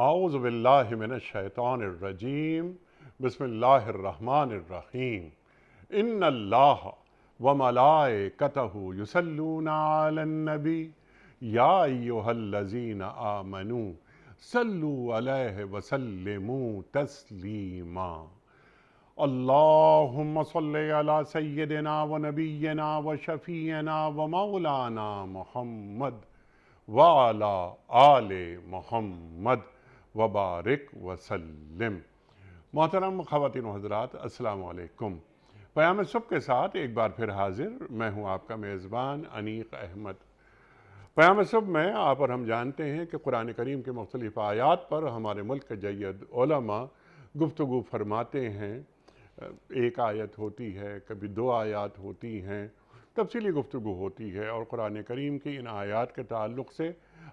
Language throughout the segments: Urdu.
اعوذ باللہ من الشیطان الرجیم بسم اللہ الرحمن الرحیم ان اللہ وملائکتہ یصلون علی النبی یا ایہا الذین آمنوا صلوا علیہ وسلموا تسلیما اللہم صلی علی سیدنا ونبینا وشفیعنا ومولانا محمد وعلی آل محمد وبارک وسلم۔ محترم خواتین و حضرات، السلام علیکم۔ پیام صبح کے ساتھ ایک بار پھر حاضر میں ہوں آپ کا میزبان انیق احمد۔ پیام صبح میں آپ اور ہم جانتے ہیں کہ قرآن کریم کے مختلف آیات پر ہمارے ملک کے جید علماء گفتگو فرماتے ہیں۔ ایک آیت ہوتی ہے، کبھی دو آیات ہوتی ہیں، تفصیلی گفتگو ہوتی ہے، اور قرآن کریم کی ان آیات کے تعلق سے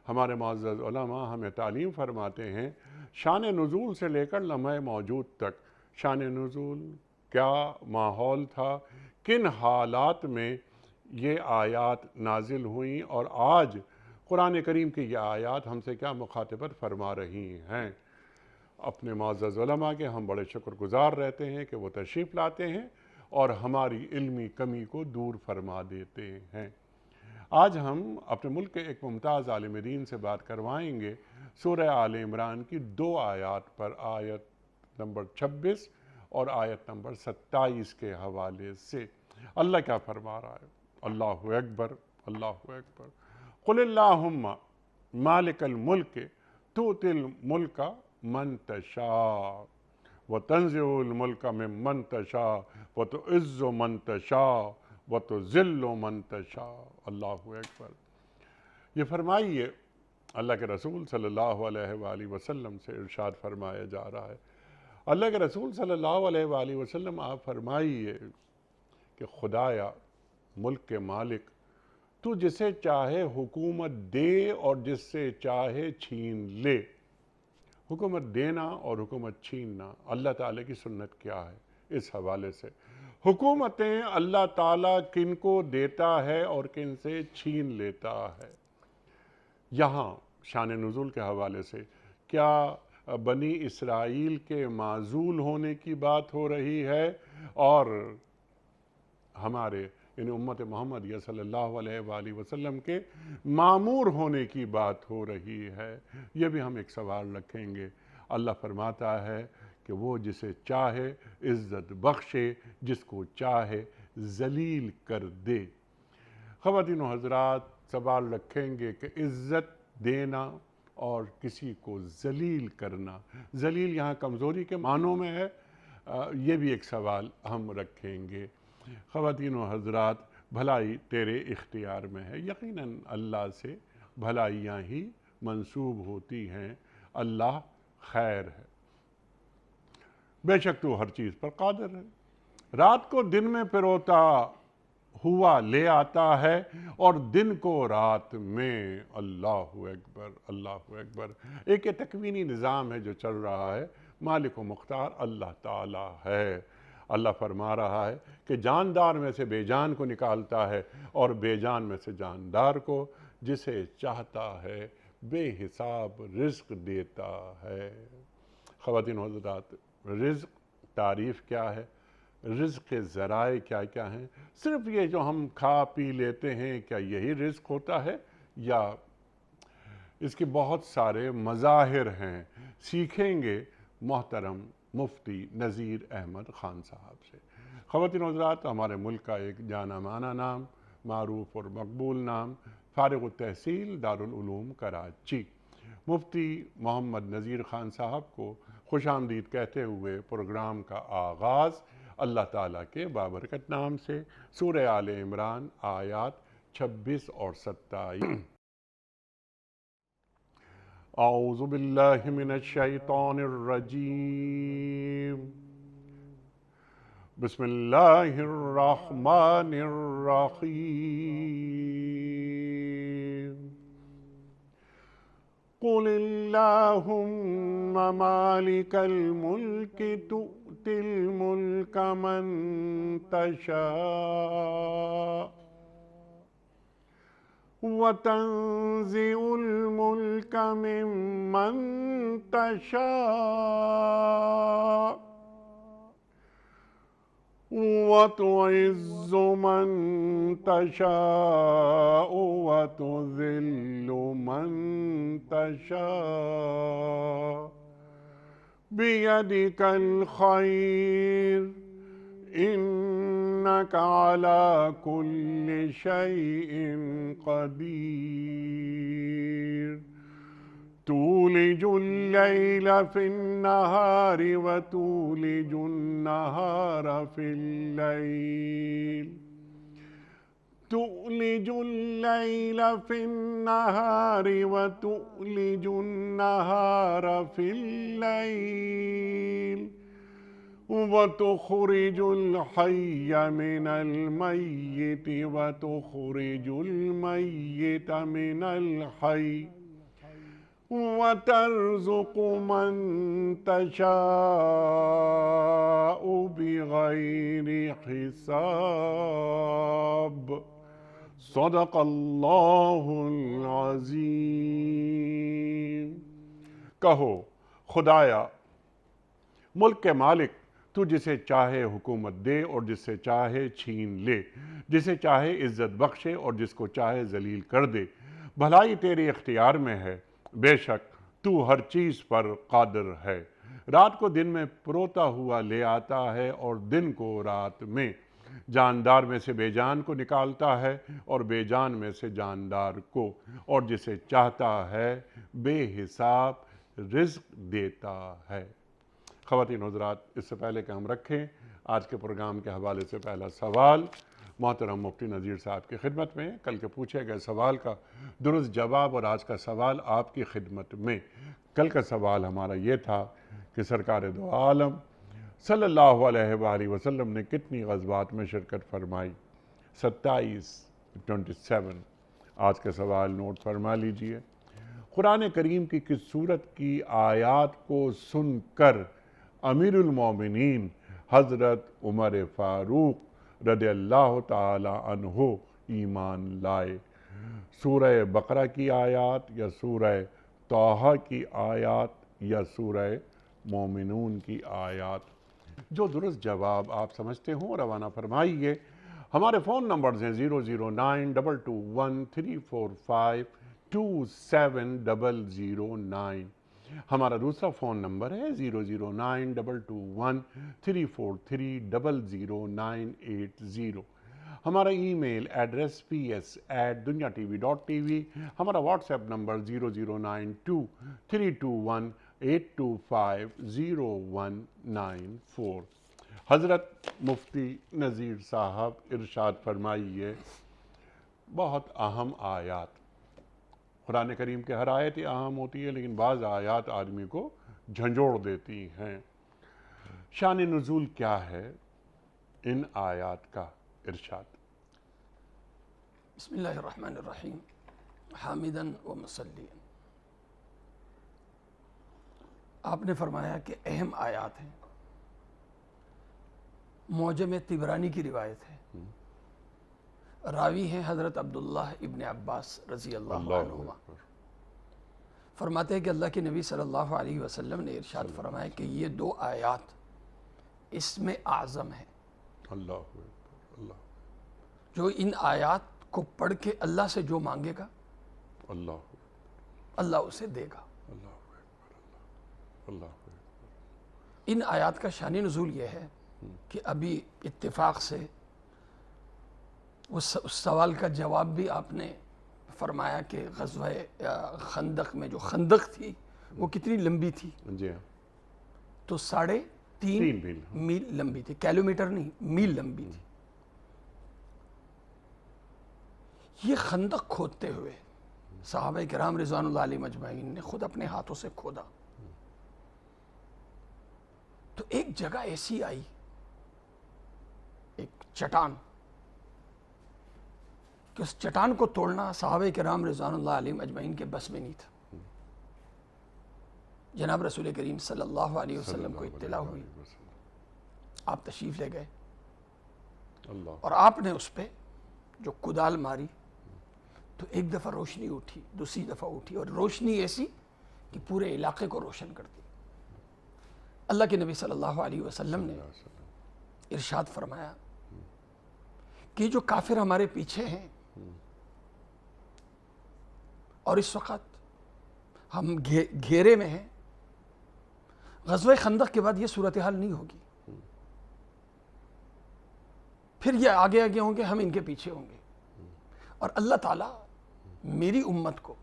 ہمارے معزز علماء ہمیں تعلیم فرماتے ہیں شان نزول سے لے کر لمحہ موجود تک۔ شان نزول کیا ماحول تھا، کن حالات میں یہ آیات نازل ہوئیں، اور آج قرآن کریم کی یہ آیات ہم سے کیا مخاطبت فرما رہی ہیں۔ اپنے معزز علماء کے ہم بڑے شکر گزار رہتے ہیں کہ وہ تشریف لاتے ہیں اور ہماری علمی کمی کو دور فرما دیتے ہیں۔ آج ہم اپنے ملک کے ایک ممتاز عالم دین سے بات کروائیں گے سورہ آل عمران کی دو آیات پر، آیت نمبر 26 اور آیت نمبر 27 کے حوالے سے۔ اللہ کیا فرما رہا ہے؟ اللہ اکبر، اللہ اکبر۔ قل اللہم مالک الملک تؤتی الملک من تشاء وتنزع الملک ممن تشاء وتعز من تشاء وتذل من تشاء۔ اللہ اکبر۔ یہ فرمائیے، اللہ کے رسول صلی اللہ علیہ وآلہ وسلم سے ارشاد فرمایا جا رہا ہے۔ اللہ کے رسول صلی اللہ علیہ وآلہ وسلم آپ فرمائیے کہ خدایا، ملک کے مالک، تو جسے چاہے حکومت دے اور جس سے چاہے چھین لے۔ حکومت دینا اور حکومت چھیننا اللہ تعالیٰ کی سنت کیا ہے؟ اس حوالے سے حکومتیں اللہ تعالیٰ کن کو دیتا ہے اور کن سے چھین لیتا ہے۔ یہاں شان نزول کے حوالے سے کیا بنی اسرائیل کے معزول ہونے کی بات ہو رہی ہے اور ہمارے یعنی امت محمدیہ صلی اللہ علیہ وآلہ وسلم کے معمور ہونے کی بات ہو رہی ہے؟ یہ بھی ہم ایک سوال رکھیں گے۔ اللہ فرماتا ہے کہ وہ جسے چاہے عزت بخشے، جس کو چاہے ذلیل کر دے۔ خواتین و حضرات، سوال رکھیں گے کہ عزت دینا اور کسی کو ذلیل کرنا، ذلیل یہاں کمزوری کے معنوں میں ہے، یہ بھی ایک سوال ہم رکھیں گے۔ خواتین و حضرات، بھلائی تیرے اختیار میں ہے۔ یقیناً اللہ سے بھلائیاں ہی منسوب ہوتی ہیں۔ اللہ خیر ہے، بے شک تو ہر چیز پر قادر ہے۔ رات کو دن میں پروتا ہوا لے آتا ہے اور دن کو رات میں۔ اللہ اکبر، اللہ اکبر۔ ایک یہ تکوینی نظام ہے جو چل رہا ہے، مالک و مختار اللہ تعالیٰ ہے۔ اللہ فرما رہا ہے کہ جاندار میں سے بے جان کو نکالتا ہے اور بے جان میں سے جاندار کو، جسے چاہتا ہے بے حساب رزق دیتا ہے۔ خواتین و حضرات، رزق تعریف کیا ہے؟ رزق کے ذرائع کیا کیا ہیں؟ صرف یہ جو ہم کھا پی لیتے ہیں، کیا یہی رزق ہوتا ہے، یا اس کے بہت سارے مظاہر ہیں؟ سیکھیں گے محترم مفتی نذیر احمد خان صاحب سے۔ خواتین و حضرات، ہمارے ملک کا ایک جانا مانا نام، معروف اور مقبول نام، فارغ التحصیل دارالعلوم کراچی، مفتی محمد نذیر خان صاحب کو خوش آمدید کہتے ہوئے پروگرام کا آغاز اللہ تعالیٰ کے بابرکت نام سے۔ سورہ آل عمران آیات 26 اور 27۔ اعوذ باللہ من الشیطان الرجیم، بسم اللہ الرحمن الرحیم۔ قل اللہم مالک الملک تؤتی الملک من تشاء وتنزع الملك ممن تشاء وتعز من تشاء وتذل من تشاء بيدك الخير إنك على كل شيء قدير تولج الليل في النهار وتولج النهار في الليل تولج الليل في النهار وتولج النهار في الليل وتخرج الحي من الميت وتخرج الميت من الحي وترزق من تشاء بغير حساب صدق اللہ العظیم۔ کہو خدایا ملک کے مالک تو جسے چاہے حکومت دے اور جس سے چاہے چھین لے، جسے چاہے عزت بخشے اور جس کو چاہے ذلیل کر دے، بھلائی تیرے اختیار میں ہے، بے شک تو ہر چیز پر قادر ہے۔ رات کو دن میں پروتا ہوا لے آتا ہے اور دن کو رات میں، جاندار میں سے بے جان کو نکالتا ہے اور بے جان میں سے جاندار کو، اور جسے چاہتا ہے بے حساب رزق دیتا ہے۔ خواتین حضرات، اس سے پہلے کہ ہم رکھیں آج کے پروگرام کے حوالے سے پہلا سوال محترم مفتی نذیر صاحب کی خدمت میں، کل کے پوچھے گئے سوال کا درست جواب اور آج کا سوال آپ کی خدمت میں۔ کل کا سوال ہمارا یہ تھا کہ سرکار دو عالم صلی اللہ علیہ وآلہ وسلم نے کتنی غزوات میں شرکت فرمائی؟ 27۔ آج کا سوال نوٹ فرما لیجئے۔ قرآن کریم کی کس سورت کی آیات کو سن کر امیر المومنین حضرت عمر فاروق رضی اللہ تعالی عنہ ایمان لائے؟ سورہ بقرہ کی آیات یا سورہ طٰہٰ کی آیات یا سورہ مومنون کی آیات؟ جو درست جواب آپ سمجھتے ہوں روانہ فرمائیے۔ ہمارے فون نمبرز ہیں 009222134527009۔ ہمارا دوسرا فون نمبر ہے 009222134300980۔ ہمارا ای میل ایڈریس ps@dunyatv.tv۔ ہمارا واٹس ایپ نمبر 009232182509194۔ حضرت مفتی نذیر صاحب ارشاد فرمائیے، بہت اہم آیات۔ قرآن کریم کے ہر آیت اہم ہوتی ہے لیکن بعض آیات آدمی کو جھنجھوڑ دیتی ہیں۔ شان نزول کیا ہے ان آیات کا؟ ارشاد۔ بسم اللہ الرحمن الرحیم، حامداً و مسلیاً۔ آپ نے فرمایا کہ اہم آیات ہیں۔ معجم طبرانی کی روایت ہے، راوی ہیں حضرت عبداللہ ابن عباس رضی اللہ عنہما۔ فرماتے ہیں کہ اللہ کے نبی صلی اللہ علیہ وسلم نے ارشاد فرمایا کہ یہ دو آیات اسم اعظم ہیں۔ جو ان آیات کو پڑھ کے اللہ سے جو مانگے گا اللہ اسے دے گا۔ ان آیات کا شان نزول یہ ہے کہ ابھی اتفاق سے اس سوال کا جواب بھی آپ نے فرمایا کہ غزوہ خندق میں جو خندق تھی وہ کتنی لمبی تھی؟ تو 3.5 میل لمبی تھی، کلومیٹر نہیں، میل لمبی تھی۔ یہ خندق کھودتے ہوئے صحابہ کرام رضوان اللہ علیہم اجمعین نے خود اپنے ہاتھوں سے کھودا، تو ایک جگہ ایسی آئی، ایک چٹان، کہ اس چٹان کو توڑنا صحابہ کرام رضوان اللہ علیہم اجمعین کے بس میں نہیں تھا۔ جناب رسول کریم صلی اللہ علیہ وسلم کو اطلاع ہوئی، آپ تشریف لے گئے اور آپ نے اس پہ جو کدال ماری تو ایک دفعہ روشنی اٹھی، دوسری دفعہ اٹھی، اور روشنی ایسی کہ پورے علاقے کو روشن کر دی۔ اللہ کے نبی صلی اللہ علیہ وسلم نے ارشاد فرمایا کہ جو کافر ہمارے پیچھے ہیں اور اس وقت ہم گھیرے میں ہیں، غزوہ خندق کے بعد یہ صورتحال نہیں ہوگی، پھر یہ آگے آگے ہوں گے، ہم ان کے پیچھے ہوں گے، اور اللہ تعالیٰ میری امت کو،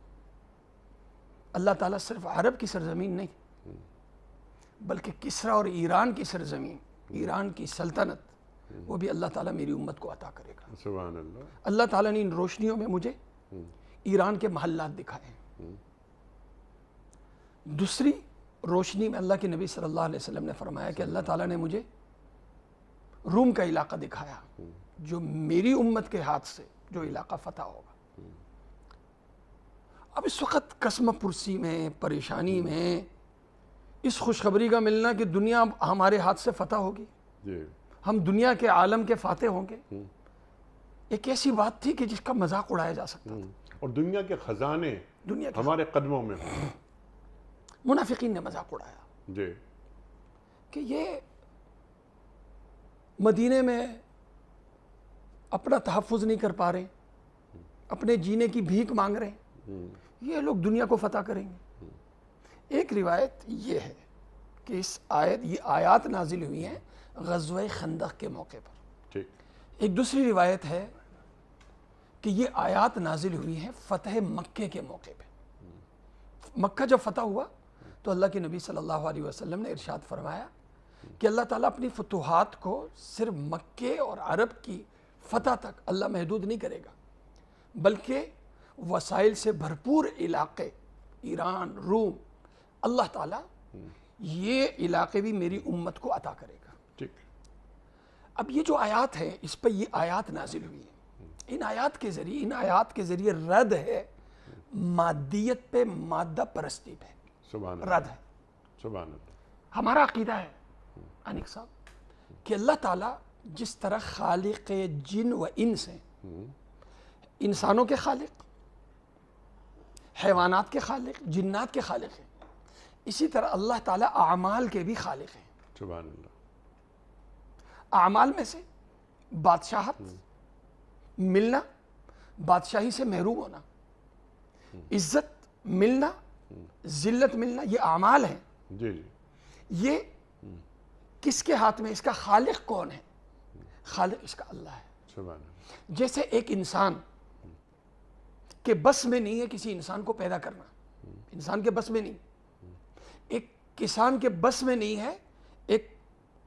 اللہ تعالیٰ صرف عرب کی سرزمین نہیں بلکہ کسریٰ اور ایران کی سرزمین، ایران کی سلطنت، وہ بھی اللہ تعالیٰ میری امت کو عطا کرے گا۔ سبحان اللہ۔ اللہ تعالیٰ نے ان روشنیوں میں مجھے ایران کے محلات دکھائے ہیں۔ دوسری روشنی میں اللہ کے نبی صلی اللہ علیہ وسلم نے فرمایا کہ اللہ تعالیٰ نے مجھے روم کا علاقہ دکھایا، جو میری امت کے ہاتھ سے جو علاقہ فتح ہوگا۔ اب اس وقت قسم پرسی میں، پریشانی میں، اس خوشخبری کا ملنا کہ دنیا ہمارے ہاتھ سے فتح ہوگی، ہم دنیا کے عالم کے فاتح ہوں گے، ایک ایسی بات تھی کہ جس کا مذاق اڑایا جا سکتا تھا، اور دنیا کے خزانے ہمارے قدموں میں ہوں۔ منافقین نے مذاق اڑایا کہ یہ مدینے میں اپنا تحفظ نہیں کر پا رہے، اپنے جینے کی بھیک مانگ رہے ہیں، یہ لوگ دنیا کو فتح کریں گے۔ ایک روایت یہ ہے کہ یہ آیات نازل ہوئی ہیں غزوہ خندق کے موقع پر۔ ایک دوسری روایت ہے کہ یہ آیات نازل ہوئی ہیں فتح مکے کے موقع پہ۔ مکہ جب فتح ہوا تو اللہ کے نبی صلی اللہ علیہ وسلم نے ارشاد فرمایا کہ اللہ تعالیٰ اپنی فتوحات کو صرف مکے اور عرب کی فتح تک اللہ محدود نہیں کرے گا، بلکہ وسائل سے بھرپور علاقے، ایران، روم، اللہ تعالیٰ یہ علاقے بھی میری امت کو عطا کرے گا۔ اب یہ جو آیات ہیں، اس پر یہ آیات نازل ہوئی ہیں، ان آیات کے ذریعے رد ہے مادیت پہ، مادہ پرستی پہ رد ہے۔ سبحان اللہ۔ ہمارا عقیدہ ہے انیک صاحب کہ اللہ تعالیٰ جس طرح خالق جن و انس ہیں، انسانوں کے خالق، حیوانات کے خالق، جنات کے خالق ہیں، اسی طرح اللہ تعالیٰ اعمال کے بھی خالق ہیں۔ سبحان اللہ۔ اعمال میں سے بادشاہت ملنا، بادشاہی سے محروم ہونا، عزت ملنا، ذلت ملنا، یہ اعمال ہیں۔ یہ کس کے ہاتھ میں؟ اس کا خالق کون ہے؟ خالق اس کا اللہ ہے۔ سبحان اللہ۔ جیسے ایک انسان کے بس میں نہیں ہے کسی انسان کو پیدا کرنا، انسان کے بس میں نہیں، ایک کسان کے بس میں نہیں ہے ایک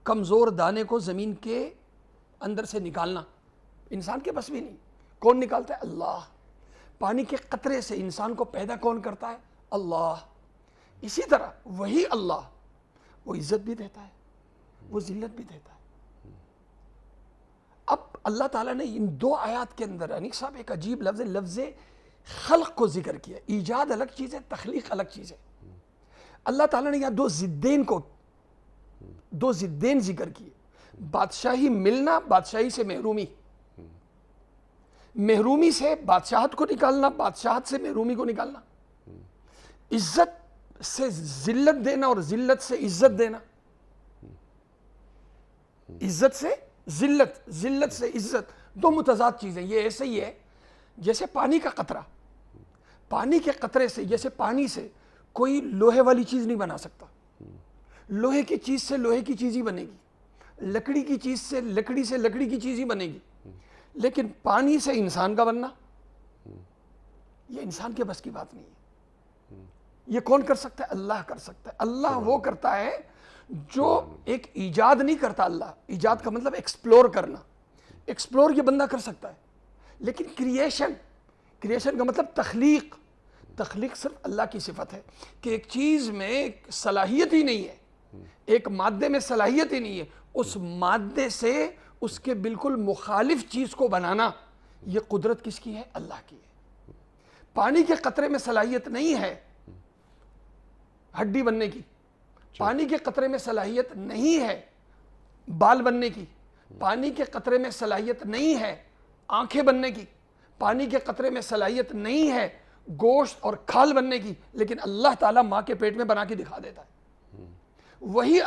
کمزور دانے کو زمین کے اندر سے نکالنا، انسان کے بس میں نہیں۔ کون نکالتا ہے؟ اللہ۔ پانی کے قطرے سے انسان کو پیدا کون کرتا ہے؟ اللہ۔ اسی طرح وہی اللہ وہ عزت بھی دیتا ہے، وہ ذلت بھی دیتا ہے۔ اب اللہ تعالیٰ نے ان دو آیات کے اندر انیق صاحب ایک عجیب لفظ خلق کو ذکر کیا۔ ایجاد الگ چیز ہے، تخلیق الگ چیز ہے۔ اللہ تعالیٰ نے یہاں دو ضدین ذکر کیے، بادشاہی ملنا، بادشاہی سے محرومی، محرومی سے بادشاہت کو نکالنا، بادشاہت سے محرومی کو نکالنا، عزت سے ذلت دینا اور ذلت سے عزت دینا، عزت سے ذلت، ذلت سے عزت، دو متضاد چیزیں۔ یہ ایسے ہی ہے جیسے پانی کا قطرہ، پانی کے قطرے سے، جیسے پانی سے کوئی لوہے والی چیز نہیں بنا سکتا، لوہے کی چیز سے لوہے کی چیز ہی بنے گی، لکڑی کی چیز سے لکڑی کی چیز ہی بنے گی، لیکن پانی سے انسان کا بننا یہ انسان کے بس کی بات نہیں ہے۔ یہ کون کر سکتا ہے؟ اللہ کر سکتا ہے۔ اللہ وہ کرتا ہے جو ایک ایجاد نہیں کرتا۔ اللہ ایجاد کا مطلب ایکسپلور کرنا، ایکسپلور یہ بندہ کر سکتا ہے، لیکن کریشن کا مطلب تخلیق صرف اللہ کی صفت ہے کہ ایک چیز میں صلاحیت ہی نہیں ہے، ایک مادے میں صلاحیت ہی نہیں ہے، اس مادے سے اس کے بالکل مخالف چیز کو بنانا، یہ قدرت کس کی ہے؟ اللہ کی ہے۔ پانی کے قطرے میں صلاحیت نہیں ہے ہڈی بننے کی، پانی کے قطرے میں صلاحیت نہیں ہے بال بننے کی، پانی کے قطرے میں صلاحیت نہیں ہے آنکھیں بننے کی، پانی کے قطرے میں صلاحیت نہیں ہے گوشت اور کھال بننے کی، لیکن اللہ تعالیٰ ماں کے پیٹ میں بنا کے دکھا دیتا ہے۔ وہی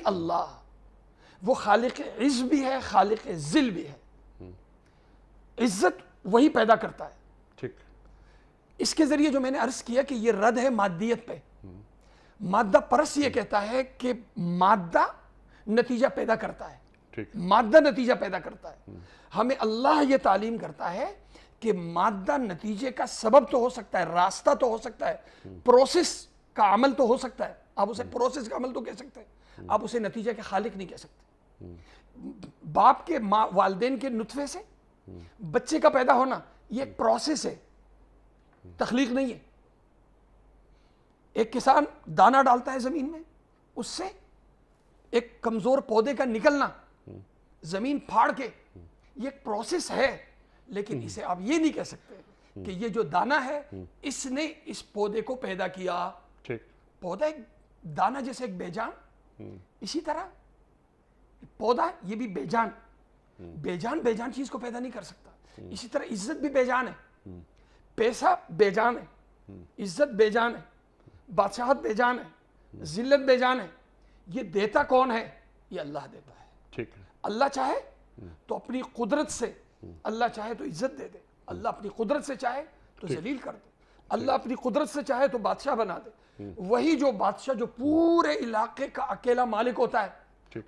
اللہ وہ خالق عز بھی ہے، خالق ذل بھی ہے۔ عزت وہی پیدا کرتا ہے۔ ٹھیک، اس کے ذریعے جو میں نے عرض کیا کہ یہ رد ہے مادیت پہ۔ مادہ پرست یہ کہتا ہے کہ مادہ نتیجہ پیدا کرتا ہے، ٹھیک، مادہ نتیجہ پیدا کرتا ہے۔ ہمیں اللہ یہ تعلیم کرتا ہے کہ مادہ نتیجے کا سبب تو ہو سکتا ہے، راستہ تو ہو سکتا ہے، پروسیس کا عمل تو ہو سکتا ہے، آپ اسے پروسیس کا عمل تو کہہ سکتے ہیں، آپ اسے نتیجہ کے خالق نہیں کہہ سکتے۔ باپ کے والدین کے نطفے سے بچے کا پیدا ہونا یہ ایک پروسیس ہے، تخلیق نہیں ہے۔ ایک کسان دانہ ڈالتا ہے زمین میں، اس سے ایک کمزور پودے کا نکلنا زمین پھاڑ کے، یہ ایک پروسیس ہے، لیکن اسے آپ یہ نہیں کہہ سکتے کہ یہ جو دانہ ہے اس نے اس پودے کو پیدا کیا۔ پودا ایک دانہ جیسے ایک بے جان، اسی طرح پودا یہ بھی بے جان چیز کو پیدا نہیں کر سکتا۔ اسی طرح عزت بھی بے جان ہے، پیسہ بے جان ہے، عزت بے جان ہے، بادشاہت بے جان ہے، ذلت بے جان ہے۔ یہ دیتا کون ہے؟ یہ اللہ دیتا ہے۔ ٹھیک ہے، اللہ چاہے تو اپنی قدرت سے، اللہ چاہے تو عزت دے دے، اللہ اپنی قدرت سے چاہے تو ذلیل کر دے، اللہ اپنی قدرت سے چاہے تو بادشاہ بنا دے۔ وہی جو بادشاہ جو پورے علاقے کا اکیلا مالک ہوتا ہے،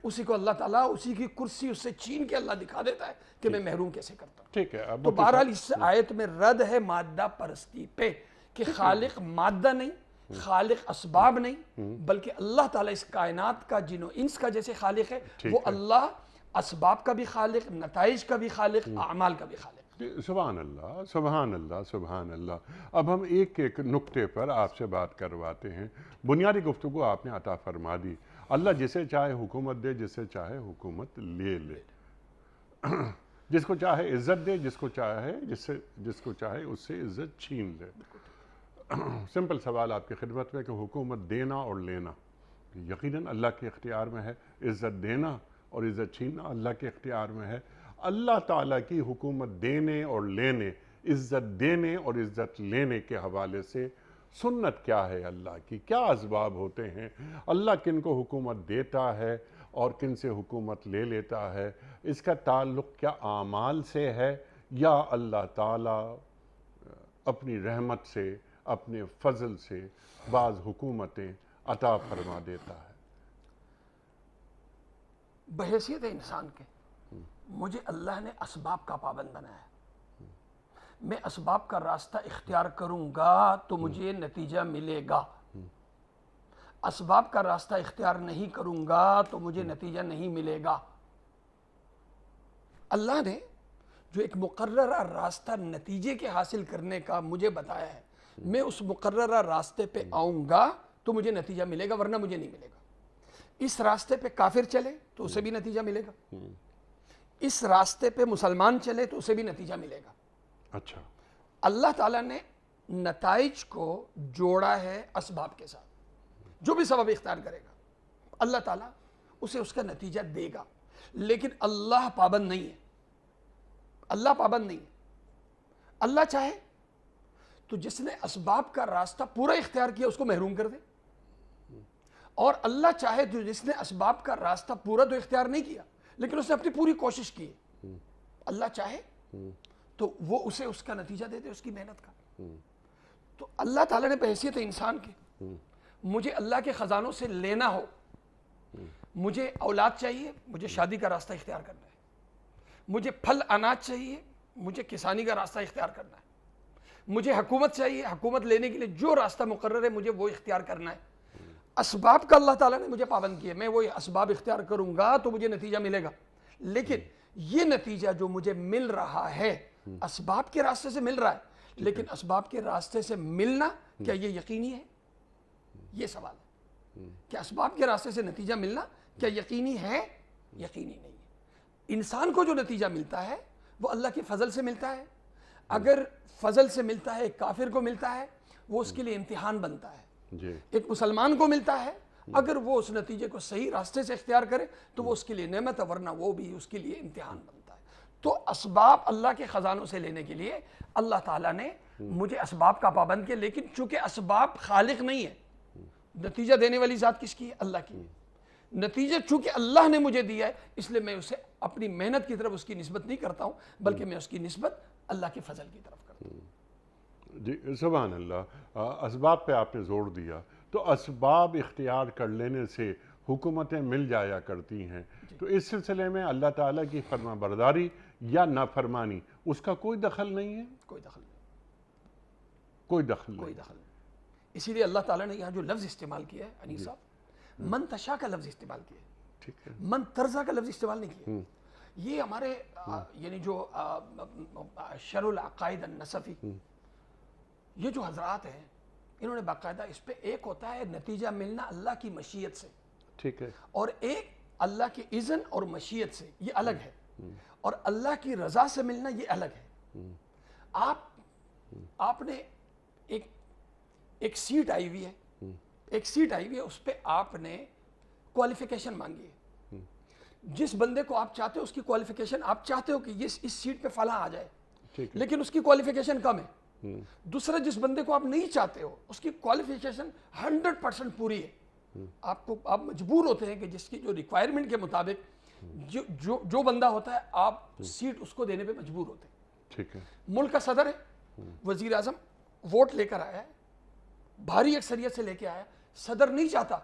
اسی کو اللہ تعالیٰ اسی کی کرسی اس سے چھین کے اللہ دکھا دیتا ہے کہ میں محروم کیسے کرتا ہوں۔ ٹھیک ہے۔ تو بہرحال اس آیت میں رد ہے مادہ پرستی پہ کہ خالق مادہ نہیں، خالق اسباب نہیں، بلکہ اللہ تعالیٰ اس کائنات کا جن و انس کا جیسے خالق ہے، وہ اللہ اسباب کا بھی خالق، نتائج کا بھی خالق، اعمال کا بھی خالق۔ سبحان اللہ، سبحان اللہ، سبحان اللہ۔ اب ہم ایک ایک نقطے پر آپ سے بات کرواتے ہیں۔ بنیادی گفتگو آپ نے عطا فرما دی۔ اللہ جسے چاہے حکومت دے، جسے چاہے حکومت لے لے، جس کو چاہے عزت دے، جس کو چاہے اس سے عزت چھین لے۔ سمپل سوال آپ کی خدمت میں کہ حکومت دینا اور لینا یقیناً اللہ کے اختیار میں ہے، عزت دینا اور عزت چھیننا اللہ کے اختیار میں ہے۔ اللہ تعالیٰ کی حکومت دینے اور لینے، عزت دینے اور عزت لینے کے حوالے سے سنت کیا ہے؟ اللہ کی کیا اسباب ہوتے ہیں؟ اللہ کن کو حکومت دیتا ہے اور کن سے حکومت لے لیتا ہے؟ اس کا تعلق کیا اعمال سے ہے یا اللہ تعالیٰ اپنی رحمت سے، اپنے فضل سے بعض حکومتیں عطا فرما دیتا ہے؟ بحیثیت انسان کے مجھے اللہ نے اسباب کا پابند بنایا ہے۔ میں اسباب کا راستہ اختیار کروں گا تو مجھے نتیجہ ملے گا، اسباب کا راستہ اختیار نہیں کروں گا تو مجھے نتیجہ نہیں ملے گا۔ اللہ نے جو ایک مقررہ راستہ نتیجے کے حاصل کرنے کا مجھے بتایا ہے، میں اس مقررہ راستے پہ آؤں گا تو مجھے نتیجہ ملے گا، ورنہ مجھے نہیں ملے گا۔ اس راستے پہ کافر چلے تو اسے بھی نتیجہ ملے گا، اس راستے پہ مسلمان چلے تو اسے بھی نتیجہ ملے گا۔ اچھا، اللہ تعالیٰ نے نتائج کو جوڑا ہے اسباب کے ساتھ۔ جو بھی سبب اختیار کرے گا اللہ تعالیٰ اسے اس کا نتیجہ دے گا، لیکن اللہ پابند نہیں ہے۔ اللہ پابند نہیں ہے۔ اللہ چاہے تو جس نے اسباب کا راستہ پورا اختیار کیا اس کو محروم کر دے، اور اللہ چاہے تو جس نے اسباب کا راستہ پورا تو اختیار نہیں کیا لیکن اس نے اپنی پوری کوشش کی، اللہ چاہے تو وہ اسے اس کا نتیجہ دے دے، اس کی محنت کا۔ تو اللہ تعالیٰ نے بحیثیت انسان کے مجھے اللہ کے خزانوں سے لینا ہو، مجھے اولاد چاہیے، مجھے شادی کا راستہ اختیار کرنا ہے، مجھے پھل اناج چاہیے، مجھے کسانی کا راستہ اختیار کرنا ہے، مجھے حکومت چاہیے، حکومت لینے کے لیے جو راستہ مقرر ہے مجھے وہ اختیار کرنا ہے۔ اسباب کا اللہ تعالیٰ نے مجھے پابند کیا، میں وہ اسباب اختیار کروں گا تو مجھے نتیجہ ملے گا، لیکن یہ نتیجہ جو مجھے مل رہا ہے اسباب کے راستے سے مل رہا ہے، لیکن اسباب کے راستے سے ملنا کیا یہ یقینی ہے؟ یہ سوال ہے کہ اسباب کے راستے سے نتیجہ ملنا کیا یقینی ہے؟ یقینی نہیں ہے۔ انسان کو جو نتیجہ ملتا ہے وہ اللہ کے فضل سے ملتا ہے۔ اگر فضل سے ملتا ہے، کافر کو ملتا ہے، وہ اس کے لیے امتحان بنتا ہے۔ ایک مسلمان کو ملتا ہے، اگر وہ اس نتیجے کو صحیح راستے سے اختیار کرے تو وہ اس کے لیے نعمت ہے، ورنہ وہ بھی اس کے لیے امتحان بنتا ہے۔ تو اسباب اللہ کے خزانوں سے لینے کے لیے اللہ تعالیٰ نے مجھے اسباب کا پابند کیا، لیکن چونکہ اسباب خالق نہیں ہے، نتیجہ دینے والی ذات کس کی ہے؟ اللہ کی. نتیجہ چونکہ اللہ نے مجھے دیا ہے، اس لیے میں اسے اپنی محنت کی طرف اس کی نسبت نہیں کرتا ہوں، بلکہ میں اس کی نسبت اللہ کے فضل کی طرف کرتا ہوں. جی سبحان اللہ. اسباب پہ آپ نے زور دیا، تو اسباب اختیار کر لینے سے حکومتیں مل جایا کرتی ہیں، تو اس سلسلے میں اللہ تعالیٰ کی فرما برداری یا نافرمانی اس کا کوئی دخل نہیں ہے؟ کوئی دخل نہیں، کوئی دخل کوئی نہیں. دخل نہیں. اسی لیے اللہ تعالیٰ نے یہاں جو لفظ استعمال کیا ہے انیس صاحب، من تشاء کا لفظ استعمال کیا ہے، ٹھیک ہے. من ترضا کا لفظ استعمال نہیں کیا. یہ ہمارے یعنی جو شرح العقائد النصفی، یہ جو حضرات ہیں انہوں نے باقاعدہ اس پہ، ایک ہوتا ہے نتیجہ ملنا اللہ کی مشیت سے، ٹھیک ہے. اور ایک اللہ کی اذن اور مشیت سے، یہ الگ ہے. اور اللہ کی رضا سے ملنا یہ الگ ہے. آپ نے ایک سیٹ آئی ہوئی ہے، ایک سیٹ آئی ہوئی ہے، اس پہ آپ نے کوالیفیکیشن مانگی ہے. جس بندے کو آپ چاہتے ہو اس کی کوالیفیکیشن، آپ چاہتے ہو کہ یہ اس سیٹ پہ فلاں آ جائے، لیکن اس کی کوالیفیکیشن کم ہے. دوسرا جس بندے کو آپ نہیں چاہتے ہو اس کی کوالیفیکیشن 100% پوری ہے. آپ مجبور ہوتے ہیں کہ جس کی جو ریکوائرمنٹ کے مطابق جو بندہ ہوتا ہے آپ سیٹ اس کو دینے پہ مجبور ہوتے ہیں. ٹھیک ہے. ملک کا صدر ہے، وزیر اعظم ووٹ لے کر آیا ہے، بھاری اکثریت سے لے کے آیا. صدر نہیں چاہتا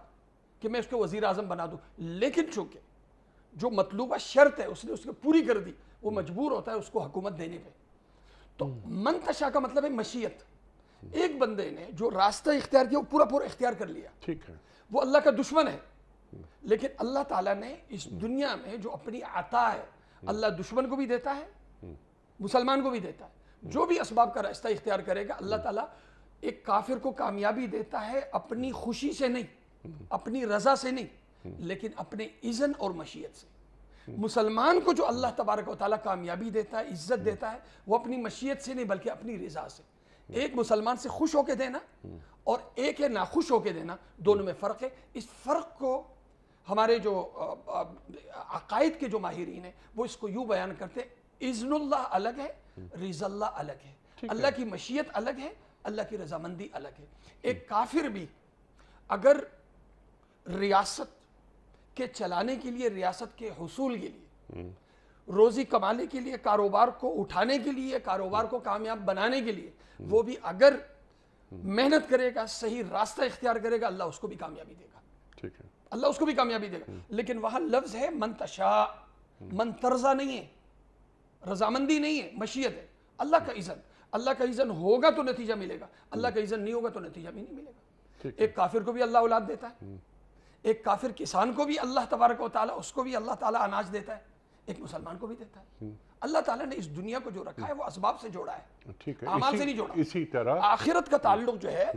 کہ میں اس کو وزیر اعظم بنا دوں، لیکن چونکہ جو مطلوبہ شرط ہے اس نے اس کو پوری کر دی، وہ مجبور ہوتا ہے اس کو حکومت دینے پہ. تو من تشاء کا مطلب ہے مشیت. ایک بندے نے جو راستہ اختیار کیا وہ پورا اختیار کر لیا، ٹھیک ہے. وہ اللہ کا دشمن ہے. لیکن اللہ تعالیٰ نے اس دنیا میں جو اپنی عطا ہے، اللہ دشمن کو بھی دیتا ہے، مسلمان کو بھی دیتا ہے. جو بھی اسباب کا راستہ اختیار کرے گا اللہ تعالیٰ ایک کافر کو کامیابی دیتا ہے، اپنی خوشی سے نہیں، اپنی رضا سے نہیں، لیکن اپنے اذن اور مشیت سے. مسلمان کو جو اللہ تبارک و تعالیٰ کامیابی دیتا ہے، عزت دیتا ہے، وہ اپنی مشیت سے نہیں بلکہ اپنی رضا سے. ایک مسلمان سے خوش ہو کے دینا اور ایک ہے ناخوش ہو کے دینا، دونوں میں فرق ہے. اس فرق کو ہمارے جو عقائد کے جو ماہرین ہیں وہ اس کو یوں بیان کرتے ہیں، اذن اللہ الگ ہے، رضا اللہ الگ ہے. اللہ کی مشیت الگ ہے، اللہ کی رضامندی الگ ہے. ایک کافر بھی اگر ریاست کے چلانے کے لیے، ریاست کے حصول کے لیے، روزی کمانے کے لیے، کاروبار کو اٹھانے کے لیے، کاروبار کو کامیاب بنانے کے لیے وہ بھی اگر محنت کرے گا، صحیح راستہ اختیار کرے گا، اللہ اس کو بھی کامیابی دے گا. ٹھیک ہے. اللہ اس کو بھی کامیابی دے گا. لیکن وہاں لفظ ہے من تشاء، من ترضا نہیں ہے، رضامندی نہیں ہے، مشیت ہے. اللہ کا اذن، اللہ کا اذن ہوگا تو نتیجہ ملے گا، اللہ کا اذن نہیں ہوگا تو نتیجہ بھی نہیں ملے گا. ایک کافر کو بھی اللہ اولاد دیتا ہے، ایک کافر کسان کو بھی اللہ تبارک و تعالیٰ، اس کو بھی اللہ تعالیٰ اناج دیتا ہے، ایک مسلمان کو بھی دیتا ہے. اللہ تعالیٰ نے اس دنیا کو جو رکھا ہے وہ اسباب سے جوڑا ہے، ٹھیک ہے. اعمال سے نہیں جوڑا. اسی طرح آخرت کا تعلق جو ہے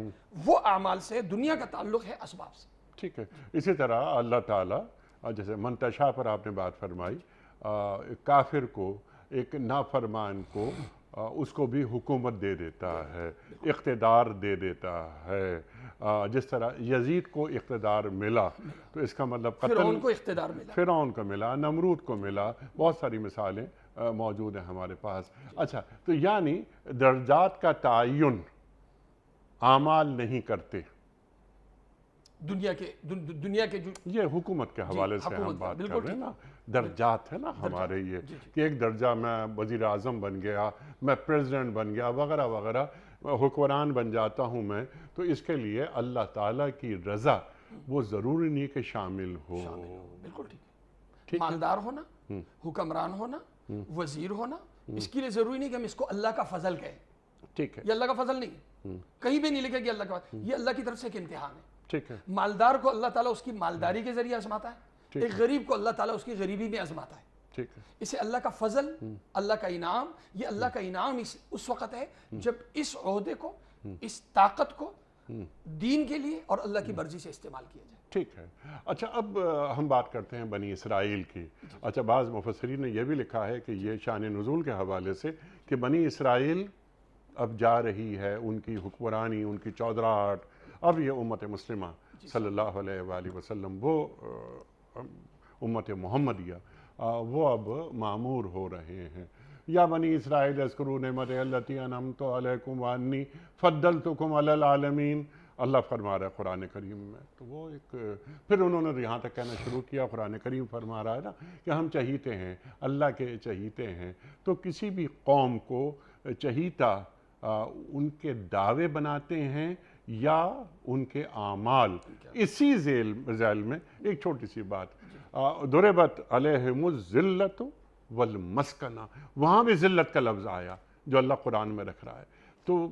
وہ اعمال سے، دنیا کا تعلق ہے اسباب سے. ٹھیک ہے. اسی طرح اللہ تعالیٰ جیسے من تشاء پر آپ نے بات فرمائی، کافر کو، ایک نافرمان کو اس کو بھی حکومت دے دیتا ہے، اقتدار دے دیتا ہے. جس طرح یزید کو اقتدار ملا تو اس کا مطلب فرعون کو اقتدار ملا، فرعون کو ملا، نمرود کو ملا، بہت ساری مثالیں موجود ہیں ہمارے پاس. اچھا، تو یعنی درجات کا تعین اعمال نہیں کرتے دنیا کے جو یہ حکومت کے حوالے سے ہم بات کر رہے ہیں نا، درجات ہے نا ہمارے، یہ کہ ایک درجہ میں وزیر اعظم بن گیا، میں پریزیڈنٹ بن گیا، وغیرہ وغیرہ، حکمران بن جاتا ہوں میں، تو اس کے لیے اللہ تعالیٰ کی رضا وہ ضروری نہیں کہ شامل ہو. بالکل ٹھیک ہے. مالدار ہونا، حکمران ہونا، وزیر ہونا، اس کے لیے ضروری نہیں کہ ہم اس کو اللہ کا فضل کہیں. ٹھیک ہے. یہ اللہ کا فضل نہیں، کہیں بھی نہیں لکھے کہ اللہ کا فضل، یہ اللہ کی طرف سے ایک امتحان ہے. ٹھیک ہے. مالدار کو اللہ تعالیٰ اس کی مالداری کے ذریعے آزماتا ہے، ایک غریب کو اللہ تعالیٰ اس کی غریبی میں آزماتا ہے. ٹھیک ہے. اسے اللہ کا فضل، اللہ کا انعام، یہ اللہ کا انعام اس وقت ہے جب اس عہدے کو، اس طاقت کو دین کے لیے اور اللہ کی مرضی سے استعمال کیا جائے. ٹھیک ہے. اچھا، اب ہم بات کرتے ہیں بنی اسرائیل کی. اچھا، بعض مفسرین نے یہ بھی لکھا ہے کہ یہ شان نزول کے حوالے سے کہ بنی اسرائیل اب جا رہی ہے، ان کی حکمرانی، ان کی چودراہٹ، اب یہ امت مسلمہ صلی اللہ علیہ وآلہ وسلم، وہ امت محمدیہ وہ اب معمور ہو رہے ہیں۔ یا بنی اسرائیل اذکروا نعمتی التی انعمت علیکم وانی فضلتکم علی العالمین، اللہ فرما رہا ہے قرآن کریم میں۔ تو وہ ایک پھر انہوں نے یہاں تک کہنا شروع کیا، قرآن کریم فرما رہا ہے نا کہ ہم چہیتے ہیں، اللہ کے چہیتے ہیں۔ تو کسی بھی قوم کو چہیتا ان کے دعوے بناتے ہیں یا ان کے اعمال۔ اسی ذیل میں ایک چھوٹی سی بات، ضربت علیہم الذلۃ والمسکنہ، وہاں بھی ذلت کا لفظ آیا جو اللہ قرآن میں رکھ رہا ہے۔ تو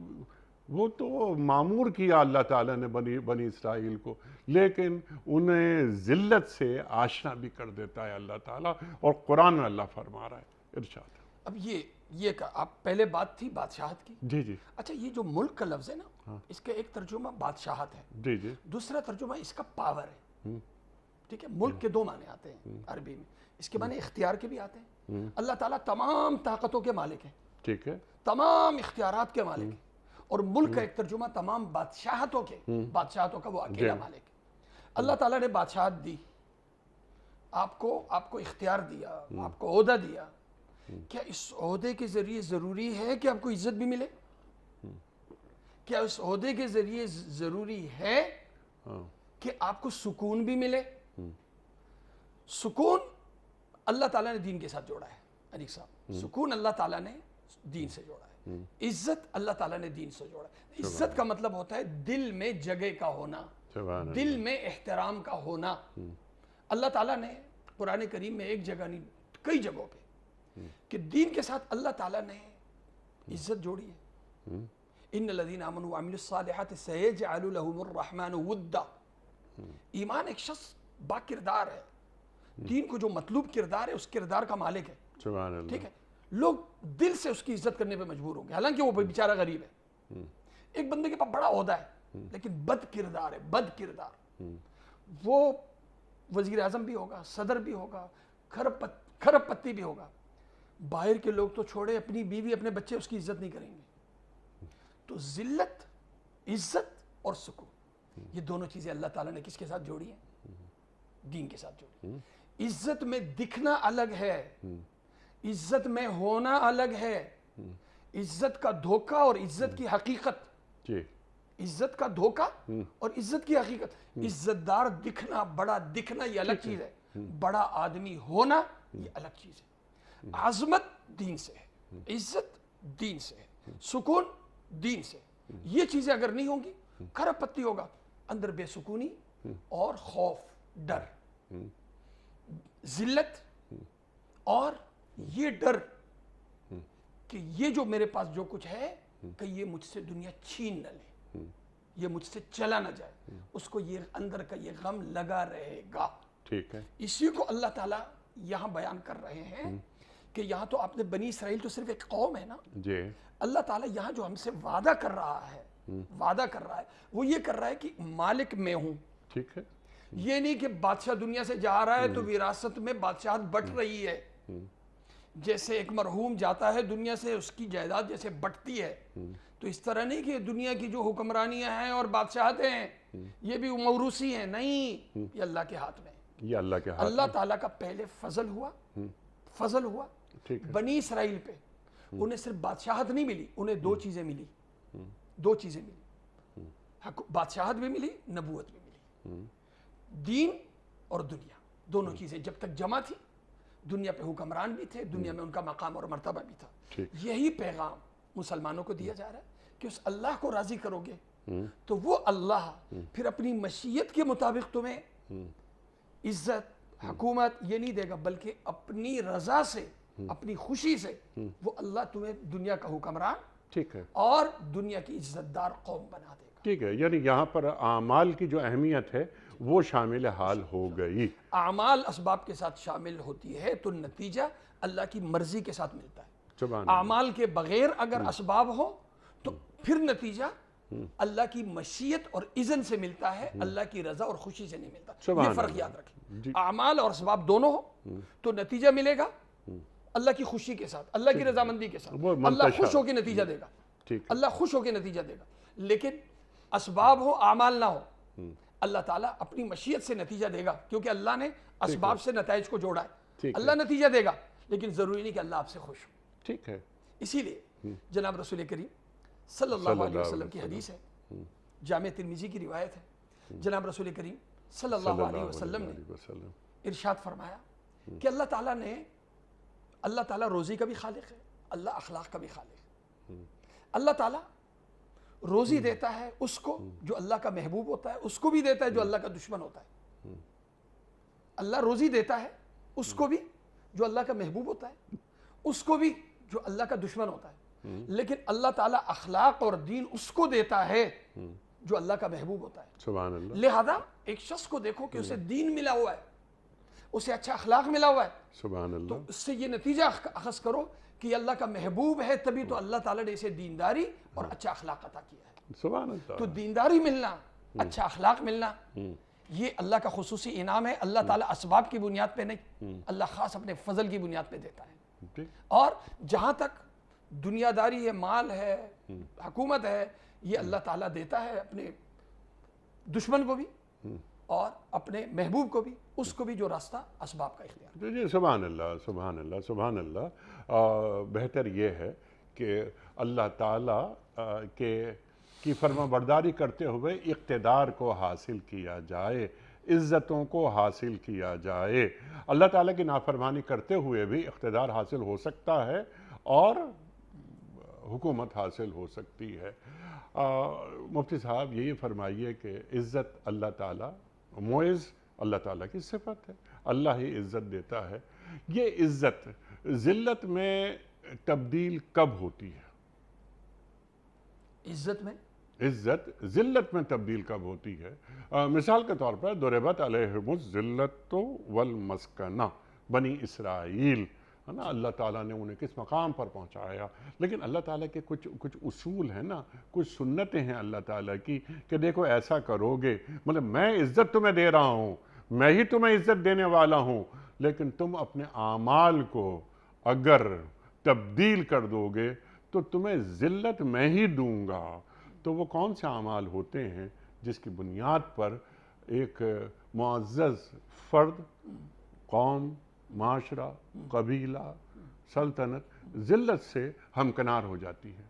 وہ تو معمور کیا اللہ تعالیٰ نے بنی اسرائیل کو، لیکن انہیں ذلت سے آشنا بھی کر دیتا ہے اللہ تعالیٰ، اور قرآن میں اللہ فرما رہا ہے، ارشاد۔ اب یہ آپ پہلے بات تھی بادشاہت کی۔ جی جی اچھا، یہ جو ملک کا لفظ ہے نا، اس کا ایک ترجمہ بادشاہت ہے، جی جی دوسرا ترجمہ اس کا پاور ہے۔ ٹھیک ہے، ملک کے دو معنی آتے ہیں عربی میں، اس کے معنی اختیار کے بھی آتے ہیں۔ اللہ تعالیٰ تمام طاقتوں کے مالک ہیں، ٹھیک ہے، تمام اختیارات کے مالک ہیں، اور ملک کا ایک ترجمہ تمام بادشاہتوں کا وہ اکیلا مالک ہے۔ اللہ تعالیٰ نے بادشاہت دی، آپ کو اختیار دیا، آپ کو عہدہ دیا۔ کیا اس عہدے کے ذریعے ضروری ہے کہ آپ کو عزت بھی ملے؟ کیا اس عہدے کے ذریعے ضروری ہے کہ آپ کو سکون بھی ملے؟ سکون اللہ تعالیٰ نے دین کے ساتھ جوڑا ہے انیق صاحب، سکون اللہ تعالیٰ نے دین سے جوڑا ہے، عزت اللہ تعالیٰ نے دین سے جوڑا ہے۔ عزت کا مطلب ہوتا ہے دل میں جگہ کا ہونا، دل میں احترام کا ہونا۔ اللہ تعالیٰ نے قرآن کریم میں ایک جگہ نہیں، کئی جگہوں پہ کہ دین کے ساتھ اللہ تعالیٰ نے عزت جوڑی ہے۔ ان الذین آمنوا وعملوا الصالحات سیجعل لهم الرحمن ودا۔ ایمان ایک شخص با کردار ہے، دین کو جو مطلوب کردار ہے اس کردار کا مالک ہے، سبحان اللہ، ٹھیک ہے۔ لوگ دل سے اس کی عزت کرنے پہ مجبور ہوں گے، حالانکہ وہ بیچارہ غریب ہے۔ ایک بندے کے پاس بڑا عہدہ ہے لیکن بد کردار ہے، بد کردار، وہ وزیر اعظم بھی ہوگا، صدر بھی ہوگا، کھرب پتی بھی ہوگا، باہر کے لوگ تو چھوڑے، اپنی بیوی اپنے بچے اس کی عزت نہیں کریں گے۔ تو ذلت، عزت اور سکون، یہ دونوں چیزیں اللہ تعالیٰ نے کس کے ساتھ جوڑی ہیں؟ دین کے ساتھ جوڑی۔ عزت میں دکھنا الگ ہے، عزت میں ہونا الگ ہے۔ عزت کا دھوکہ اور عزت کی حقیقت، جی، عزت کا دھوکہ اور عزت کی حقیقت۔ عزت دار دکھنا، بڑا دکھنا یہ الگ چیز ہے، بڑا آدمی ہونا یہ الگ چیز ہے۔ عظمت دین سے ہے، عزت دین سے ہے، سکون دین سے۔ یہ چیزیں اگر نہیں ہوں گی، کھرب پتی ہوگا، اندر بے سکونی اور خوف، ڈر، ذلت اور یہ ڈر کہ یہ جو میرے پاس جو کچھ ہے کہ یہ مجھ سے دنیا چھین نہ لے، یہ مجھ سے چلا نہ جائے، اس کو یہ اندر کا یہ غم لگا رہے گا۔ ٹھیک ہے، اسی کو اللہ تعالیٰ یہاں بیان کر رہے ہیں کہ یہاں تو آپ نے بنی اسرائیل تو صرف ایک قوم ہے نا، جی، اللہ تعالیٰ یہاں جو ہم سے وعدہ کر رہا ہے، وہ یہ کر رہا ہے کہ مالک میں ہوں۔ ٹھیک ہے، یہ نہیں کہ بادشاہ دنیا سے جا رہا ہے تو وراثت میں بادشاہت بٹ رہی ہے، جیسے ایک مرحوم جاتا ہے دنیا سے، اس کی جائیداد جیسے بٹتی ہے، تو اس طرح نہیں کہ دنیا کی جو حکمرانیاں ہیں اور بادشاہتیں ہیں یہ بھی موروثی ہیں، نہیں، یہ اللہ کے ہاتھ میں ہے۔ یہ اللہ کے ہاتھ، اللہ تعالیٰ کا پہلے فضل ہوا ٹھیک ہے، بنی اسرائیل پہ، انہیں صرف بادشاہت نہیں ملی، انہیں دو چیزیں ملی، بادشاہت بھی ملی، نبوت بھی ملی۔ دین اور دنیا، دونوں چیزیں جب تک جمع تھی، دنیا پہ حکمران بھی تھے، دنیا میں ان کا مقام اور مرتبہ بھی تھا۔ یہی پیغام مسلمانوں کو دیا جا رہا ہے کہ اس اللہ کو راضی کرو گے تو وہ اللہ پھر اپنی مشیت کے مطابق تمہیں عزت، حکومت یہ نہیں دے گا، بلکہ اپنی رضا سے، اپنی خوشی سے وہ اللہ تمہیں دنیا کا حکمران، ٹھیک ہے، اور دنیا کی عزت دار قوم بنا دے گا۔ ٹھیک ہے، یعنی یہاں پر اعمال کی جو اہمیت ہے وہ شامل حال ہو گئی۔ اعمال اسباب کے ساتھ شامل ہوتی ہے تو نتیجہ اللہ کی مرضی کے ساتھ ملتا ہے۔ سبحان اعمال کے بغیر اگر اسباب ہو تو پھر نتیجہ اللہ کی مشیت اور اذن سے ملتا ہے، اللہ کی رضا اور خوشی سے نہیں ملتا۔ یہ فرق یاد رکھیں، اعمال اور اسباب دونوں ہو تو نتیجہ ملے گا اللہ کی خوشی کے ساتھ، اللہ کی رضامندی کے ساتھ، اللہ خوش ہو کے نتیجہ دے گا، اللہ خوش ہو کے نتیجہ دے گا۔ لیکن اسباب ہو، اعمال نہ ہو، اللہ تعالیٰ اپنی مشیت سے نتیجہ دے گا، کیونکہ اللہ نے اسباب سے نتائج کو جوڑا ہے۔ اللہ نتیجہ دے گا لیکن ضروری نہیں کہ اللہ آپ سے خوش ہو. ٹھیک ہے. اسی لیے جناب رسول کریم صلی اللہ علیہ وسلم کی حدیث ہے, جامع ترمذی کی روایت ہے, جناب رسول کریم صلی اللہ علیہ وسلم نے ارشاد فرمایا کہ اللہ تعالیٰ روزی کا بھی خالق ہے, اللہ اخلاق کا بھی خالق ہے. اللہ تعالیٰ روزی دیتا ہے اس کو جو اللہ کا محبوب ہوتا ہے, اس کو بھی دیتا ہے جو اللہ کا دشمن ہوتا ہے. اللہ روزی دیتا ہے اس کو بھی جو اللہ کا محبوب ہوتا ہے, اس کو بھی جو اللہ کا دشمن ہوتا ہے. لیکن اللہ تعالیٰ اخلاق اور دین اس کو دیتا ہے جو اللہ کا محبوب ہوتا ہے. سبحان اللہ. لہذا ایک شخص کو دیکھو کہ اسے دین ملا ہوا ہے, اسے اچھا اخلاق ملا ہوا ہے, سبحان اللہ. تو اس سے یہ نتیجہ اخذ کرو کہ اللہ کا محبوب ہے, تبھی تو اللہ تعالیٰ نے اسے دینداری اور اچھا اخلاق عطا کیا ہے. سبحان اللہ. تو دینداری ملنا, اچھا اخلاق ملنا, یہ اللہ کا خصوصی انعام ہے. اللہ تعالیٰ اسباب کی بنیاد پہ نہیں, اللہ خاص اپنے فضل کی بنیاد پہ دیتا ہے. اور جہاں تک دنیا داری ہے, مال ہے, حکومت ہے, یہ اللہ تعالیٰ دیتا ہے اپنے دشمن کو بھی اور اپنے محبوب کو بھی, اس کو بھی جو راستہ اسباب کا اختیار. جی سبحان اللہ, سبحان اللہ, سبحان اللہ. بہتر یہ ہے کہ اللہ تعالیٰ کی فرما برداری کرتے ہوئے اقتدار کو حاصل کیا جائے, عزتوں کو حاصل کیا جائے. اللہ تعالیٰ کی نافرمانی کرتے ہوئے بھی اقتدار حاصل ہو سکتا ہے اور حکومت حاصل ہو سکتی ہے. مفتی صاحب یہی فرمائیے کہ عزت اللہ تعالیٰ, معز اللہ تعالیٰ کی صفت ہے, اللہ ہی عزت دیتا ہے. یہ عزت ذلت میں تبدیل کب ہوتی ہے؟ عزت ذلت میں تبدیل کب ہوتی ہے؟ مثال کے طور پر ضربت علیہم الذلۃ والمسکنہ, بنی اسرائیل ہے نا, اللہ تعالیٰ نے انہیں کس مقام پر پہنچایا. لیکن اللہ تعالیٰ کے کچھ اصول ہیں نا, کچھ سنتیں ہیں اللہ تعالیٰ کی کہ دیکھو ایسا کرو گے, مطلب میں عزت تمہیں دے رہا ہوں, میں ہی تمہیں عزت دینے والا ہوں, لیکن تم اپنے اعمال کو اگر تبدیل کر دو گے تو تمہیں ذلت میں ہی دوں گا. تو وہ کون سے اعمال ہوتے ہیں جس کی بنیاد پر ایک معزز فرد, قوم, معاشرہ, قبیلہ, سلطنت ذلت سے ہمکنار ہو جاتی ہے؟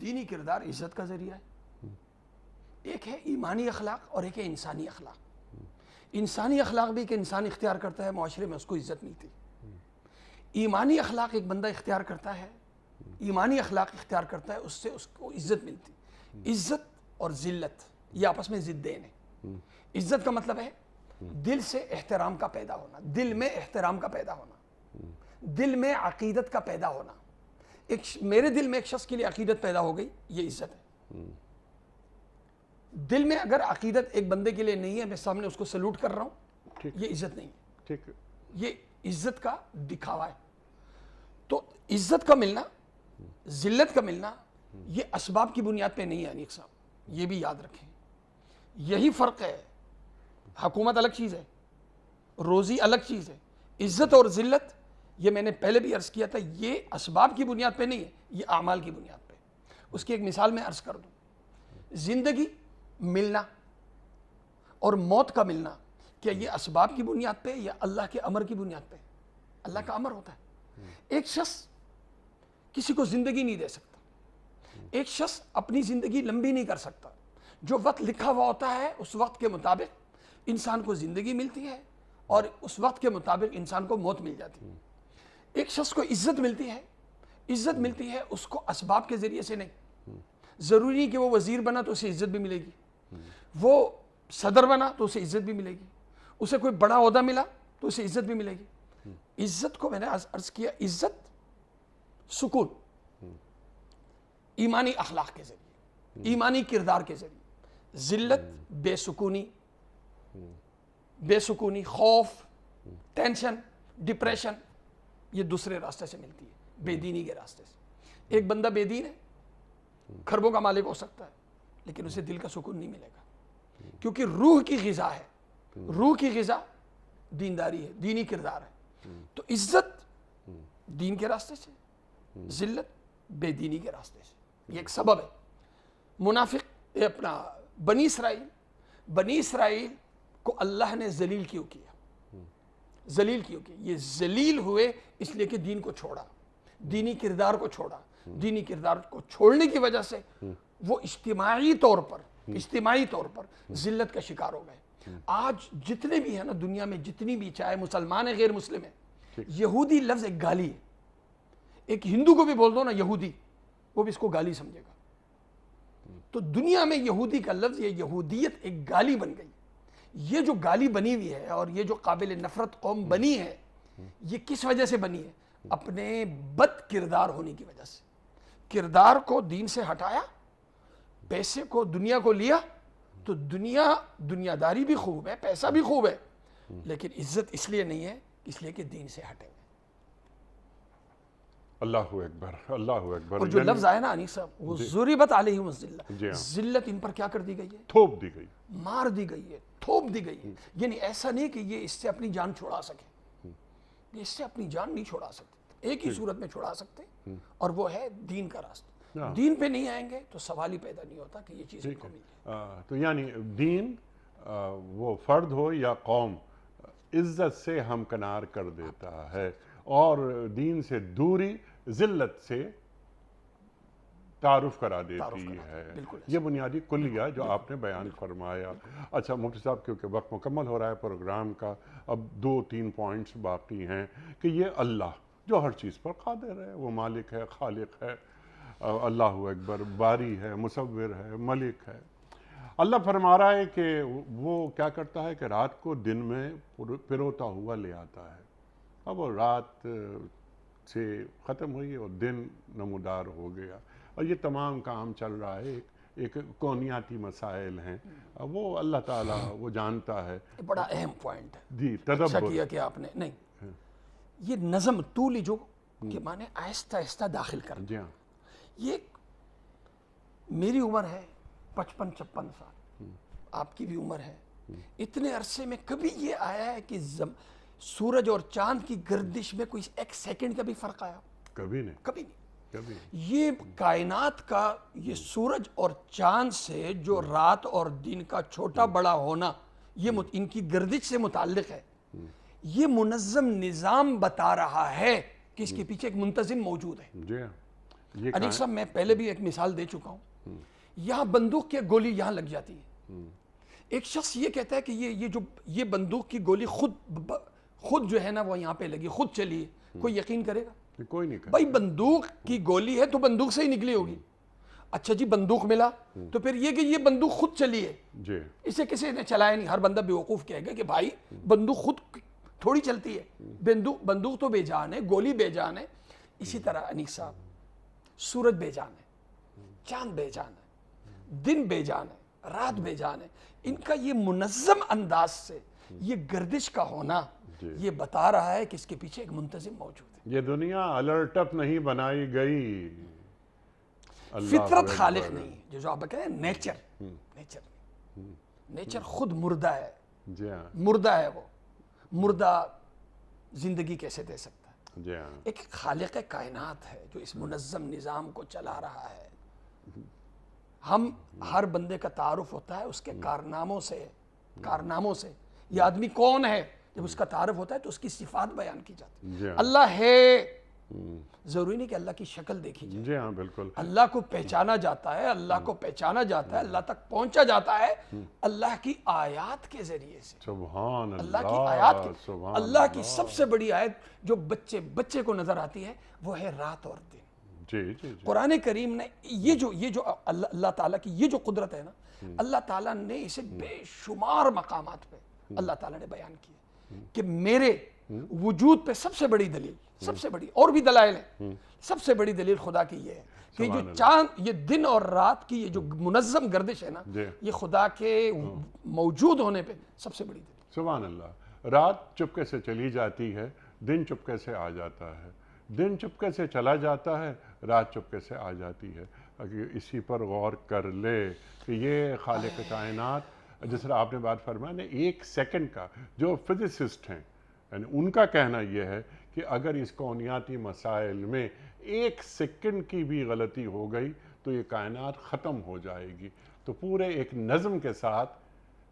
دینی کردار عزت کا ذریعہ ہے. ایک ہے ایمانی اخلاق اور ایک ہے انسانی اخلاق. انسانی اخلاق بھی کہ انسان اختیار کرتا ہے, معاشرے میں اس کو عزت ملتی. ایمانی اخلاق ایک بندہ اختیار کرتا ہے, ایمانی اخلاق اختیار کرتا ہے, اس سے اس کو عزت ملتی. عزت اور ذلت یہ آپس میں ضدین ہیں. عزت کا مطلب ہے دل سے احترام کا پیدا ہونا, دل میں احترام کا پیدا ہونا, دل میں عقیدت کا پیدا ہونا. میرے دل میں ایک شخص کے لیے عقیدت پیدا ہو گئی, یہ عزت ہے. دل میں اگر عقیدت ایک بندے کے لیے نہیں ہے, میں سامنے اس کو سلوٹ کر رہا ہوں, یہ عزت نہیں ہے. یہ عزت کا دکھاوا ہے. تو عزت کا ملنا, ذلت کا ملنا, یہ اسباب کی بنیاد پہ نہیں ہے انیق صاحب, یہ بھی یاد رکھیں. یہی فرق ہے. حکومت الگ چیز ہے, روزی الگ چیز ہے. عزت اور ذلت یہ میں نے پہلے بھی عرض کیا تھا, یہ اسباب کی بنیاد پہ نہیں ہے, یہ اعمال کی بنیاد پہ. اس کی ایک مثال میں عرض کر دوں. زندگی ملنا اور موت کا ملنا, کیا یہ اسباب کی بنیاد پہ یا اللہ کے امر کی بنیاد پہ؟ اللہ کا امر ہوتا ہے. ایک شخص کسی کو زندگی نہیں دے سکتا, ایک شخص اپنی زندگی لمبی نہیں کر سکتا. جو وقت لکھا ہوا ہوتا ہے اس وقت کے مطابق انسان کو زندگی ملتی ہے اور اس وقت کے مطابق انسان کو موت مل جاتی ہے. ایک شخص کو عزت ملتی ہے, عزت ملتی ہے اس کو اسباب کے ذریعے سے نہیں. ضروری نہیں کہ وہ وزیر بنا تو اسے عزت بھی ملے گی, وہ صدر بنا تو اسے عزت بھی ملے گی, اسے کوئی بڑا عہدہ ملا تو اسے عزت بھی ملے گی. عزت کو میں نے عرض کیا, عزت سکون ایمانی اخلاق کے ذریعے, ایمانی کردار کے ذریعے. ذلت بے سکونی, خوف, ٹینشن, ڈپریشن, یہ دوسرے راستے سے ملتی ہے, بے دینی کے راستے سے. ایک بندہ بے دین ہے, کھربوں کا مالک ہو سکتا ہے, لیکن اسے دل کا سکون نہیں ملے گا, کیونکہ روح کی غذا ہے. روح کی غذا دینداری ہے, دینی کردار ہے. تو عزت دین کے راستے سے, ذلت بے دینی کے راستے سے. یہ ایک سبب ہے. منافق اپنا بنی اسرائیل کو اللہ نے ذلیل کیوں کیا؟ ذلیل کیوں کی؟ یہ ذلیل ہوئے اس لیے کہ دین کو چھوڑا، دینی کردار کو چھوڑا، دینی کردار کو چھوڑنے کی وجہ سے وہ اجتماعی طور پر ذلت کا شکار ہو گئے۔ آج جتنے بھی ہیں نا دنیا میں، جتنی بھی، چاہے مسلمان ہیں غیر مسلم ہیں، یہودی لفظ ایک گالی ہے۔ ایک ہندو کو بھی بول دو نا یہودی، وہ بھی اس کو گالی سمجھے گا۔ تو دنیا میں یہودی کا لفظ، یہ یہودیت ایک گالی بن گئی۔ یہ جو گالی بنی ہوئی ہے اور یہ جو قابل نفرت قوم بنی ہے، یہ کس وجہ سے بنی ہے؟ اپنے بد کردار ہونے کی وجہ سے۔ کردار کو دین سے ہٹایا، پیسے کو، دنیا کو لیا، تو دنیا داری بھی خوب ہے، پیسہ بھی خوب ہے، لیکن عزت اس لیے نہیں ہے، اس لیے کہ دین سے ہٹے ہوئے۔ اللہ اکبر، اللہ اکبر۔ اور جو لفظ آیا نا انیس صاحب، وہ ضربت علیہم الذلہ، ذلت ان پر کیا کر دی گئی ہے؟ تھوپ دی گئی، مار دی گئی ہے، تھوپ دی گئی ہے۔ یعنی ایسا نہیں کہ یہ اس سے اپنی جان چھڑا سکے، یہ اس سے اپنی جان نہیں چھڑا سکتے، ایک ہی صورت میں چھڑا سکتے، اور وہ ہے دین کا راستہ۔ دین پہ نہیں آئیں گے تو سوال ہی پیدا نہیں ہوتا کہ یہ چیز ان کو ملے۔ تو یعنی دین وہ فرد ہو یا قوم، عزت سے ہمکنار کر دیتا ہے، اور دین سے دوری ذلت سے تعارف کرا دیتی ہے۔ یہ بنیادی کلیہ جو آپ نے بیان فرمایا۔ اچھا مفتی صاحب، کیونکہ وقت مکمل ہو رہا ہے پروگرام کا، اب 2-3 پوائنٹس باقی ہیں کہ یہ اللہ جو ہر چیز پر قادر ہے، وہ مالک ہے، خالق ہے، اللہ اکبر، باری ہے، مصور ہے، ملک ہے۔ اللہ فرما رہا ہے کہ وہ کیا کرتا ہے کہ رات کو دن میں پروتا ہوا لے آتا ہے۔ اب وہ رات سے ختم ہوئی اور دن نمودار ہو گیا، اور یہ تمام کام چل رہا ہے، ایک کونیاتی مسائل ہیں، وہ اللہ تعالیٰ وہ جانتا ہے۔ بڑا اہم پوائنٹ ہے، جی، اچھا تدبر۔ کیا کہ آپ نے، نہیں، یہ نظم طولی جو کہ مانے آہستہ آہستہ داخل کر، جی ہاں، یہ میری عمر ہے 55-56 سال، آپ کی بھی عمر ہے، اتنے عرصے میں کبھی یہ آیا ہے کہ سورج اور چاند کی گردش میں کوئی ایک سیکنڈ کا بھی فرق آیا؟ کبھی نہیں، کبھی نہیں۔ کبھی یہ کائنات کا، یہ سورج اور چاند سے جو رات اور دن کا چھوٹا بڑا ہونا، یہ ان کی گردش سے متعلق ہے۔ یہ منظم نظام بتا رہا ہے کہ اس کے پیچھے ایک منتظم موجود ہے۔ جی ہاں، یہ انیق صاحب، میں پہلے بھی ایک مثال دے چکا ہوں، یہاں بندوق کی گولی یہاں لگ جاتی ہے، ایک شخص یہ کہتا ہے کہ یہ بندوق کی گولی خود جو ہے نا وہ یہاں پہ لگی، خود چلی ہے، کوئی یقین کرے گا؟ کوئی نہیں کرتا۔ بھائی بندوق کی گولی ہے تو بندوق سے ہی نکلی ہوگی۔ اچھا جی، بندوق ملا تو پھر یہ کہ یہ بندوق خود چلی ہے، جی، اسے کسی نے چلایا نہیں۔ ہر بندہ بیوقوف کہے گا کہ بھائی بندوق خود تھوڑی چلتی ہے، بندوق تو بے جان ہے، گولی بے جان ہے۔ اسی طرح انیس صاحب، سورج بے جان ہے، چاند بے جان ہے، دن بے جان ہے، رات بے جان ہے۔ ان کا یہ منظم انداز سے یہ گردش کا ہونا یہ بتا رہا ہے کہ اس کے پیچھے ایک منتظم موجود ہے۔ یہ دنیا الرٹ اپ نہیں بنائی گئی، فطرت خالق نہیں، جو آپ کہتے ہیں نیچر، نیچر خود مردہ ہے، جی ہاں، مردہ ہے، وہ مردہ زندگی کیسے دے سکتا ہے؟ جی ہاں، ایک خالق کائنات ہے جو اس منظم نظام کو چلا رہا ہے۔ ہم ہر بندے کا تعارف ہوتا ہے اس کے کارناموں سے، یہ آدمی کون ہے، جب اس کا تعارف ہوتا ہے تو اس کی صفات بیان کی جاتی ہے۔ اللہ ہے، ضروری نہیں کہ اللہ کی شکل دیکھی جائے، جی ہاں، بالکل، اللہ کو پہچانا جاتا ہے، اللہ کو پہچانا جاتا ہے، اللہ تک پہنچا جاتا ہے اللہ کی آیات کے ذریعے سے۔ سبحان اللہ کی اللہ، آیات کی، سبحان اللہ کی سب سے بڑی آیت جو بچے کو نظر آتی ہے وہ ہے رات اور دن۔ جی جی جی، قرآن کریم نے یہ جو اللہ تعالیٰ کی یہ جو قدرت ہے نا، اللہ تعالیٰ نے اسے بے شمار مقامات پہ اللہ تعالیٰ نے بیان کیا کہ میرے وجود پہ سب سے بڑی دلیل، سب سے بڑی، اور بھی دلائل ہیں، سب سے بڑی دلیل خدا کی یہ ہے کہ جو چاند، یہ دن اور رات کی یہ جو منظم گردش ہے نا، یہ خدا کے موجود ہونے پہ سب سے بڑی دلیل۔ سبحان اللہ۔ رات چپکے سے چلی جاتی ہے، دن چپکے سے آ جاتا ہے، دن چپکے سے چلا جاتا ہے، رات چپکے سے آ جاتی ہے۔ اگر اسی پر غور کر لے کہ یہ خالق کائنات، جس طرح آپ نے بات فرمایا نا، ایک سیکنڈ کا، جو فزسسٹ ہیں یعنی ان کا کہنا یہ ہے کہ اگر اس کونیاتی مسائل میں ایک سیکنڈ کی بھی غلطی ہو گئی تو یہ کائنات ختم ہو جائے گی۔ تو پورے ایک نظم کے ساتھ،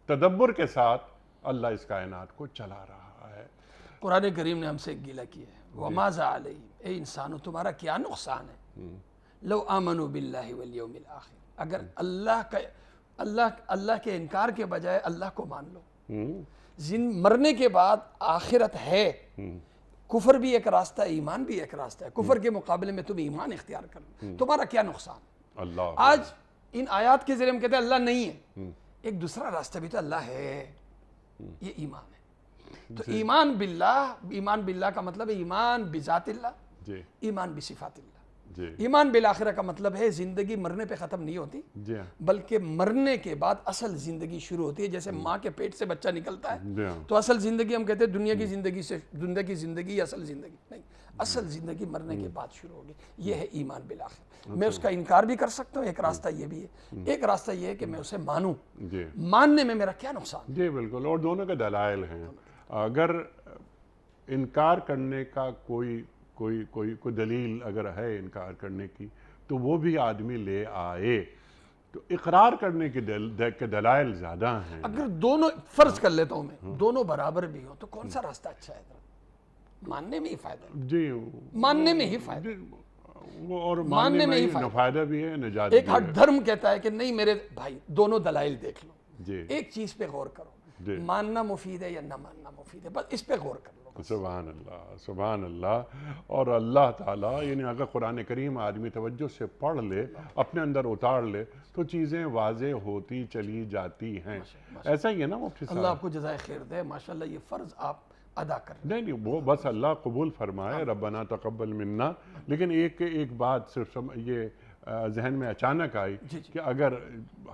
تدبر کے ساتھ اللہ اس کائنات کو چلا رہا ہے۔ قرآن کریم نے ہم سے ایک گیلا کیا ہے وَمَاذَا عَلَيْهِمْ، اے انسانو تمہارا کیا نقصان ہے، لو آمنوا باللہ والیوم الآخر، اگر اللہ کے انکار کے بجائے اللہ کو مان لو، مرنے کے بعد آخرت ہے، کفر بھی ایک راستہ ہے، ایمان بھی ایک راستہ ہے، کفر کے مقابلے میں تم ایمان اختیار کر لو، تمہارا کیا نقصان؟ اللہ آج ان آیات کے ذریعے ہم کہتے ہیں اللہ نہیں ہے، ایک دوسرا راستہ بھی تو اللہ ہے، یہ ایمان ہے۔ تو ایمان باللہ کا مطلب ہے ایمان بذات اللہ، ایمان بصفات اللہ۔ ایمان بالآخرہ کا مطلب ہے زندگی مرنے پہ ختم نہیں ہوتی، بلکہ مرنے کے بعد اصل زندگی شروع ہوتی ہے۔ جیسے ماں کے پیٹ سے بچہ نکلتا ہے تو اصل زندگی ہم کہتے ہیں دنیا کی زندگی یا اصل زندگی نہیں، اصل زندگی مرنے کے بعد شروع ہوگی، یہ ہے ایمان بالآخرہ۔ میں اس کا انکار بھی کر سکتا ہوں، ایک راستہ یہ بھی ہے، ایک راستہ یہ ہے کہ میں اسے مانوں، ماننے میں میرا کیا نقصان؟ جی بالکل، اور دونوں کے دلائل ہیں۔ اگر انکار کرنے کا کوئی دلیل اگر ہے انکار کرنے کی تو وہ بھی آدمی لے آئے، تو اقرار کرنے کے دلائل زیادہ ہیں۔ اگر دونوں فرض کر لیتا ہوں میں دونوں برابر بھی ہوں تو کون سا راستہ اچھا ہے؟ ماننے میں ہی فائدہ ہے، جی ماننے میں ہی فائدہ ہے، وہ اور ماننے میں ہی فائدہ بھی ہے، نجات ایک ہر دھرم کہتا ہے کہ نہیں میرے بھائی دونوں دلائل دیکھ لو، جی ایک چیز پہ غور کرو، ماننا مفید ہے یا نہ ماننا مفید ہے، بس اس پہ غور کر لو۔ سبحان اللہ، سبحان اللہ۔ اور اللہ تعالیٰ یعنی اگر قرآن کریم آدمی توجہ سے پڑھ لے، اپنے اندر اتار لے تو چیزیں واضح ہوتی چلی جاتی ہیں۔ ایسا ہی ہے نا مفتی صاحب؟ اللہ آپ کو جزائے خیر دے، ماشاءاللہ یہ فرض آپ ادا کر رہے ہیں۔ نہیں وہ بس اللہ قبول فرمائے، ربنا تقبل منا۔ لیکن ایک بات صرف یہ ذہن میں اچانک آئی کہ اگر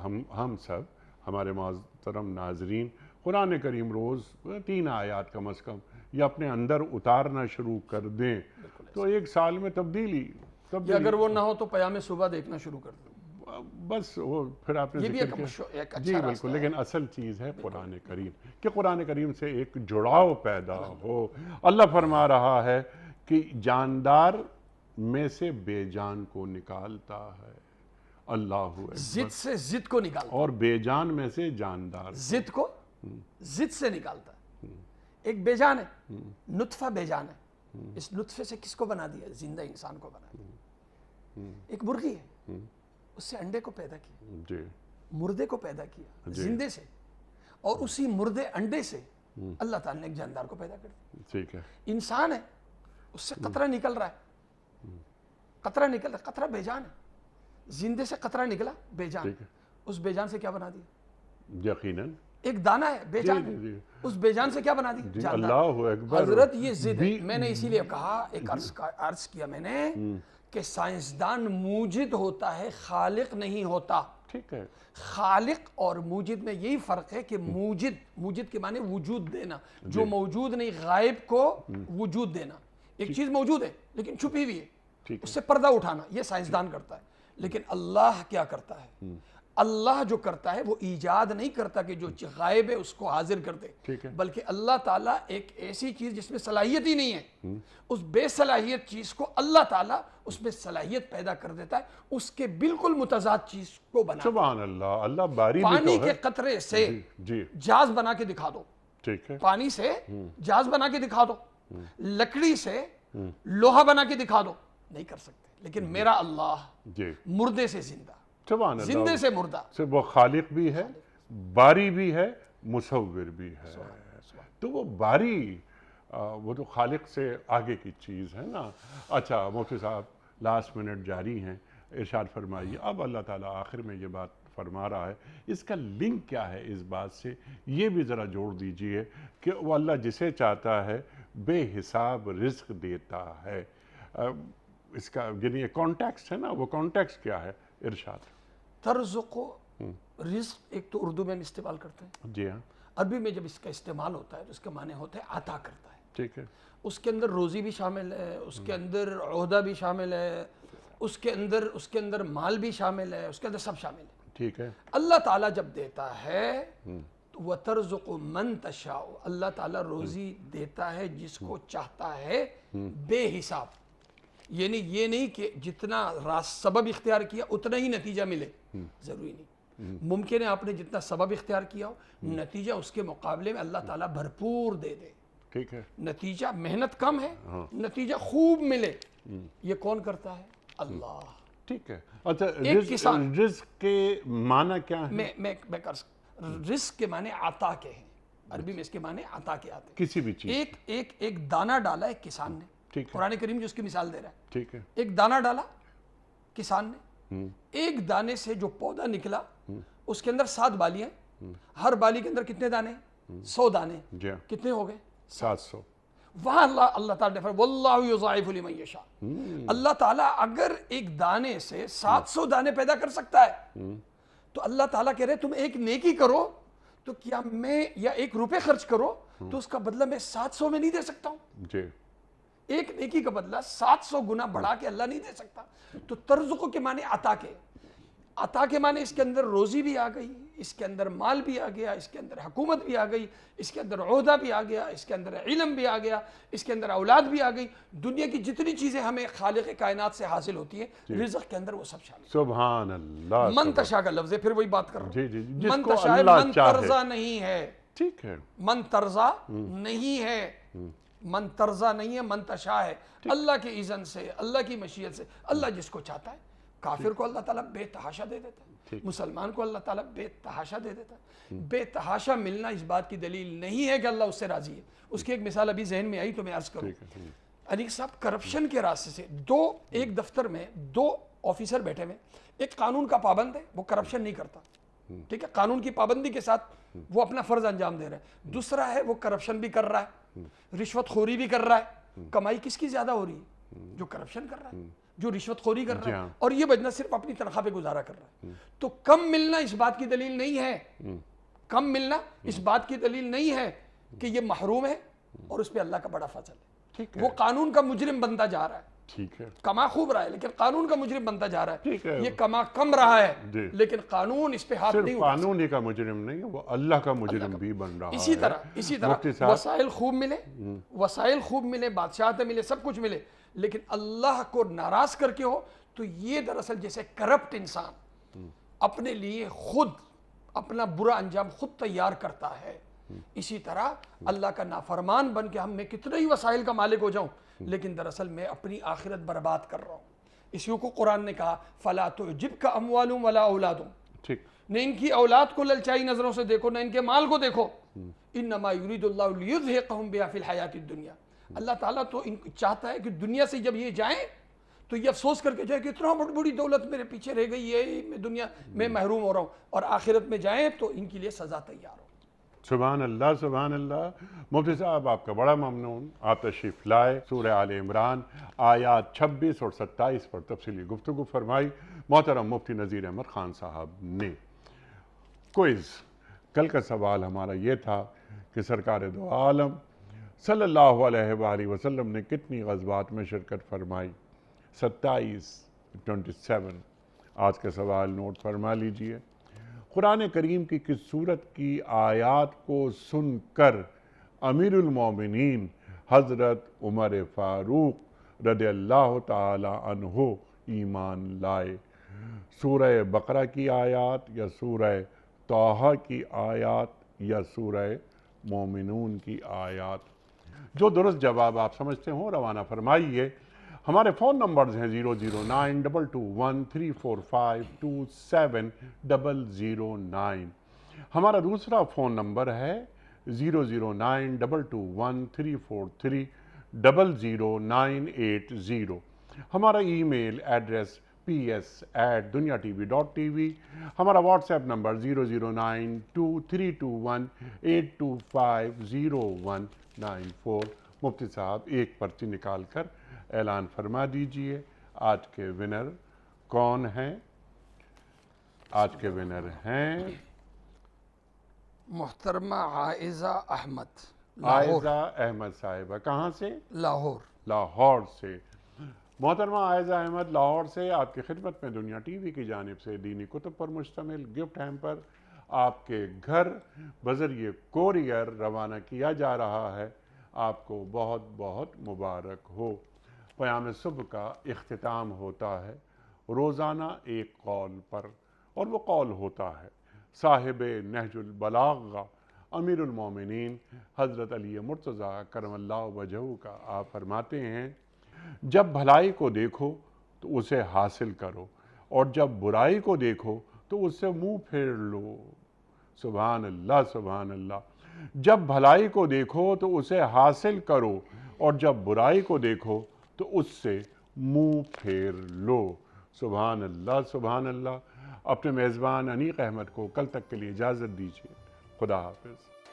ہم سب ہمارے محترم ناظرین قرآن کریم روز 3 آیات کم از کم یا اپنے اندر اتارنا شروع کر دیں تو ایک سال میں تبدیلی یا اگر وہ نہ ہو تو پیام صبح دیکھنا شروع کر دیں، بس وہ پھر آپ نے یہ بھی ذکر ایک کیا۔ اچھا جی بالکل، لیکن اصل چیز ہے قرآن کریم، کہ قرآن کریم سے ایک جڑاؤ پیدا ہو۔ اللہ فرما رہا ہے کہ جاندار میں سے بے جان کو نکالتا ہے، اللہ اکبر، ضد سے ضد کو نکالتا، اور بے جان میں سے جاندار، ضد کو ضد سے نکالتا ہے۔ ایک بے جان ہے، نطفہ بے جان ہے، اس نطفے سے کس کو بنا دیا؟ زندہ انسان کو بنا دیا۔ ایک مرغی ہے، اس سے انڈے کو پیدا کیا، جی مردے کو پیدا کیا زندے سے، اور اسی مردے انڈے سے اللہ تعالیٰ نے ایک جاندار کو پیدا کر دیا۔ ٹھیک ہے، انسان ہے، اس سے قطرہ نکل رہا ہے، قطرہ نکل رہا ہے، قطرہ بے جان ہے، زندے سے قطرہ نکلا بے جان، اس بے جان سے کیا بنا دیا؟ یقیناً ایک دانا ہے بے جان ہے، اس بے جان سے کیا بنا دی؟ جاندار۔ اللہ اکبر۔ حضرت یہ ضد ہے، میں نے اسی لیے کہا، ایک عرض کیا میں نے کہ سائنسدان موجد ہوتا ہے، خالق نہیں ہوتا۔ ٹھیک ہے، خالق اور موجد میں یہی فرق ہے کہ موجد کے معنی وجود دینا، جو موجود نہیں، غائب کو وجود دینا۔ ایک چیز موجود ہے لیکن چھپی ہوئی ہے، اس سے پردہ اٹھانا، یہ سائنسدان کرتا ہے۔ لیکن اللہ کیا کرتا ہے؟ اللہ جو کرتا ہے وہ ایجاد نہیں کرتا کہ جو غائب ہے اس کو حاضر کر دے، بلکہ اللہ تعالیٰ ایک ایسی چیز جس میں صلاحیت ہی نہیں ہے، اس بے صلاحیت چیز کو اللہ تعالیٰ اس میں صلاحیت پیدا کر دیتا ہے، اس کے بالکل متضاد چیز کو بنا۔ سبحان اللہ، اللہ باری بھی تو ہے۔ پانی کے قطرے سے جہاز بنا کے دکھا دو، ٹھیک ہے، پانی سے جہاز بنا کے دکھا دو، لکڑی سے لوہا بنا کے دکھا دو، نہیں کر سکتے۔ لیکن میرا اللہ مردے سے زندہ، سبحان اللہ، زندے سے مردہ، وہ خالق بھی ہے، باری بھی ہے، مصور بھی ہے۔ تو وہ باری وہ تو خالق سے آگے کی چیز ہے نا۔ اچھا مفتی صاحب، لاسٹ منٹ جاری ہیں، ارشاد فرمائیے۔ اب اللہ تعالیٰ آخر میں یہ بات فرما رہا ہے، اس کا لنک کیا ہے اس بات سے؟ یہ بھی ذرا جوڑ دیجئے کہ وہ اللہ جسے چاہتا ہے بے حساب رزق دیتا ہے۔ اس کا یعنی یہ کانٹیکسٹ ہے نا، وہ کانٹیکسٹ کیا ہے؟ ارشاد۔ ترزق و رزق ایک تو اردو میں ہم استعمال کرتے ہیں، جی ہاں، عربی میں جب اس کا استعمال ہوتا ہے تو اس کا معنی ہوتا ہے عطا کرتا ہے۔ ٹھیک ہے، اس کے اندر روزی بھی شامل ہے، اس کے اندر عہدہ بھی شامل ہے، اس کے اندر مال بھی شامل ہے، اس کے اندر سب شامل ہے۔ ٹھیک ہے، اللہ تعالیٰ جب دیتا ہے تو وَتَرْزُقُ مَن تَشَاءُ، اللہ تعالیٰ روزی دیتا ہے جس کو چاہتا ہے بے حساب، یعنی یہ نہیں کہ جتنا سبب اختیار کیا اتنا ہی نتیجہ ملے، ضروری نہیں۔ ممکن ہے آپ نے جتنا سبب اختیار کیا ہو، نتیجہ اس کے مقابلے میں اللہ تعالیٰ بھرپور دے دے۔ ٹھیک ہے، نتیجہ محنت کم ہے، نتیجہ خوب ملے، یہ کون کرتا ہے؟ اللہ۔ ٹھیک ہے۔ اچھا، ایک کسان، رزق کے معنی کیا ہے؟ میں رزق کے معنی عطا کے ہیں، عربی میں اس کے معنی عطا کے آتے ہیں۔ کسی بھی چیز، ایک دانہ ڈالا ایک کسان نے، ٹھیک ہے، قرآن کریم جو اس کی مثال دے رہا ہے، ٹھیک ہے، ایک دانہ ڈالا کسان نے، ایک دانے سے جو پودا نکلا اس کے اندر 7 بالیاں، ہر بالی کے اندر کتنے دانے؟ 100 دانے، جی ہاں، کتنے ہو گئے؟ 700۔ وہاں اللہ تعالیٰ نے فرمایا واللہ یضاعف لمن یشاء، اللہ تعالیٰ اگر ایک دانے سے 700 دانے پیدا کر سکتا ہے تو اللہ تعالیٰ کہہ رہے تم ایک نیکی کرو تو کیا میں، یا 1 روپے خرچ کرو تو اس کا بدلہ میں 700 میں نہیں دے سکتا ہوں؟ جی، ایک نیکی کا بدلہ 700 گنا بڑھا کے اللہ نہیں دے سکتا؟ تو ترزق کے معنی عطا کے، عطا کے معنی اس کے اندر روزی بھی آ گئی، اس کے اندر مال بھی آ گیا، اس کے اندر حکومت بھی آ گئی، اس کے اندر عہدہ بھی آ گیا، اس کے اندر علم بھی آ گیا، اس کے اندر اولاد بھی آ گئی، دنیا کی جتنی چیزیں ہمیں خالق کائنات سے حاصل ہوتی ہیں رزق کے اندر وہ سب شامل۔ سبحان اللہ۔ من تشاء کا لفظ ہے، پھر وہی بات کر رہا ہوں، جی جی، جس من کو تشاء، اللہ من چاہے، ترضا نہیں ہے، ٹھیک ہے، من ترضا نہیں ہے، من ترضا نہیں ہے، من تشاء ہے، اللہ کی اذن سے، اللہ کی مشیت سے، اللہ جس کو چاہتا ہے۔ کافر کو اللہ تعالیٰ بے تحاشا دے دیتا ہے، مسلمان کو اللہ تعالیٰ بے تحاشا دے دیتا ہے۔ بے تحاشا ملنا اس بات کی دلیل نہیں ہے کہ اللہ اس سے راضی ہے۔ اس کی ایک مثال ابھی ذہن میں آئی تو میں عرض کروں، انیق صاحب کرپشن کے راستے سے ایک دفتر میں 2 آفیسر بیٹھے ہوئے، ایک قانون کا پابند ہے، وہ کرپشن نہیں کرتا، ٹھیک ہے، قانون کی پابندی کے ساتھ وہ اپنا فرض انجام دے رہا ہے، دوسرا ہے وہ کرپشن بھی کر رہا ہے، رشوت خوری بھی کر رہا ہے۔ کمائی کس کی زیادہ ہو رہی ہے؟ جو کرپشن کر رہا ہے، جو رشوت خوری کر رہا ہے، اور یہ بچنا صرف اپنی تنخواہ پہ گزارا کر رہا ہے۔ تو کم ملنا اس بات کی دلیل نہیں ہے، کم ملنا اس بات کی دلیل نہیں ہے کہ یہ محروم ہے اور اس پہ اللہ کا بڑا فضل ہے۔ وہ قانون کا مجرم بنتا جا رہا ہے، ٹھیک ہے، کما خوب رہا ہے لیکن قانون کا مجرم بنتا جا رہا ٹھیک ہے، ہے، یہ کما کم رہا ہے لیکن قانون اس پہ ہاتھ نہیں صرف اٹھا قانون ہی کا مجرم نہیں ہے، وہ اللہ کا مجرم بھی بن رہا ہے۔ اسی طرح وسائل خوب ملے، وسائل خوب ملے، بادشاہت ملے، سب کچھ ملے، لیکن اللہ کو ناراض کر کے ہو تو یہ دراصل جیسے کرپٹ انسان اپنے لیے خود اپنا برا انجام خود تیار کرتا ہے، اسی طرح اللہ کا نافرمان بن کے میں کتنے ہی وسائل کا مالک ہو جاؤں لیکن دراصل میں اپنی آخرت برباد کر رہا ہوں۔ اسی کو قرآن نے کہا فَلَا تُعْجِبْكَ أَمْوَالُهُمْ وَلَا أَوْلَادُهُمْ، نہ ان کی اولاد کو للچائی نظروں سے دیکھو، نہ ان کے مال کو دیکھو، إِنَّمَا يُرِيدُ اللَّهُ لِيُذْهِقَهُمْ بِهَا فِي الْحَيَاةِ الدُّنْيَا، اللہ تعالیٰ تو چاہتا ہے کہ دنیا سے جب یہ جائیں تو یہ افسوس کر کے جائے کہ اتنا بڑی دولت میرے پیچھے رہ گئی ہے، میں دنیا میں محروم ہو رہا ہوں، اور آخرت میں جائیں تو ان کے لیے سزا تیار ہو۔ سبحان اللہ، سبحان اللہ۔ مفتی صاحب آپ کا بڑا ممنون، آپ تشریف لائے، سورہ آل عمران آیات 26 اور 27 پر تفصیلی گفتگو فرمائی محترم مفتی نذیر احمد خان صاحب نے۔ کوئز، کل کا سوال ہمارا یہ تھا کہ سرکار دو عالم صلی اللہ علیہ وآلہ وسلم نے کتنی غزوات میں شرکت فرمائی؟ 27 آج کا سوال نوٹ فرما لیجئے۔ قرآن کریم کی کس سورت کی آیات کو سن کر امیر المومنین حضرت عمر فاروق رضی اللہ تعالی عنہ ایمان لائے؟ سورہ بقرہ کی آیات یا سورہ طٰہٰ کی آیات یا سورہ مومنون کی آیات؟ جو درست جواب آپ سمجھتے ہوں روانہ فرمائیے۔ ہمارے فون نمبرز ہیں 0092213452709، ہمارا دوسرا فون نمبر ہے 0092234300980، ہمارا ای میل ایڈریس ps@dunyatv.tv، ہمارا واٹس ایپ نمبر 009232182509194۔ مفتی صاحب ایک پرچی نکال کر اعلان فرما دیجئے آج کے ونر کون ہیں؟ آج کے ونر ہیں محترمہ عائزہ احمد، عائزہ احمد صاحبہ۔ کہاں سے؟ لاہور۔ لاہور سے۔ محترمہ عائزہ احمد لاہور سے آپ کی خدمت میں دنیا ٹی وی کی جانب سے دینی کتب پر مشتمل گفٹ ہیمپر آپ کے گھر بذریعہ کوریئر روانہ کیا جا رہا ہے۔ آپ کو بہت بہت مبارک ہو۔ پیام صبح کا اختتام ہوتا ہے روزانہ ایک قول پر، اور وہ قول ہوتا ہے صاحب نہج البلاغہ امیر المومنین حضرت علی مرتضیٰ کرم اللہ وجہہ کا آپ فرماتے ہیں جب بھلائی کو دیکھو تو اسے حاصل کرو اور جب برائی کو دیکھو تو اس سے منہ پھیر لو۔ سبحان اللہ سبحان اللہ۔ جب بھلائی کو دیکھو تو اسے حاصل کرو اور جب برائی کو دیکھو تو اس سے منہ پھیر لو۔ سبحان اللہ سبحان اللہ۔ اپنے میزبان انیق احمد کو کل تک کے لیے اجازت دیجیے۔ خدا حافظ۔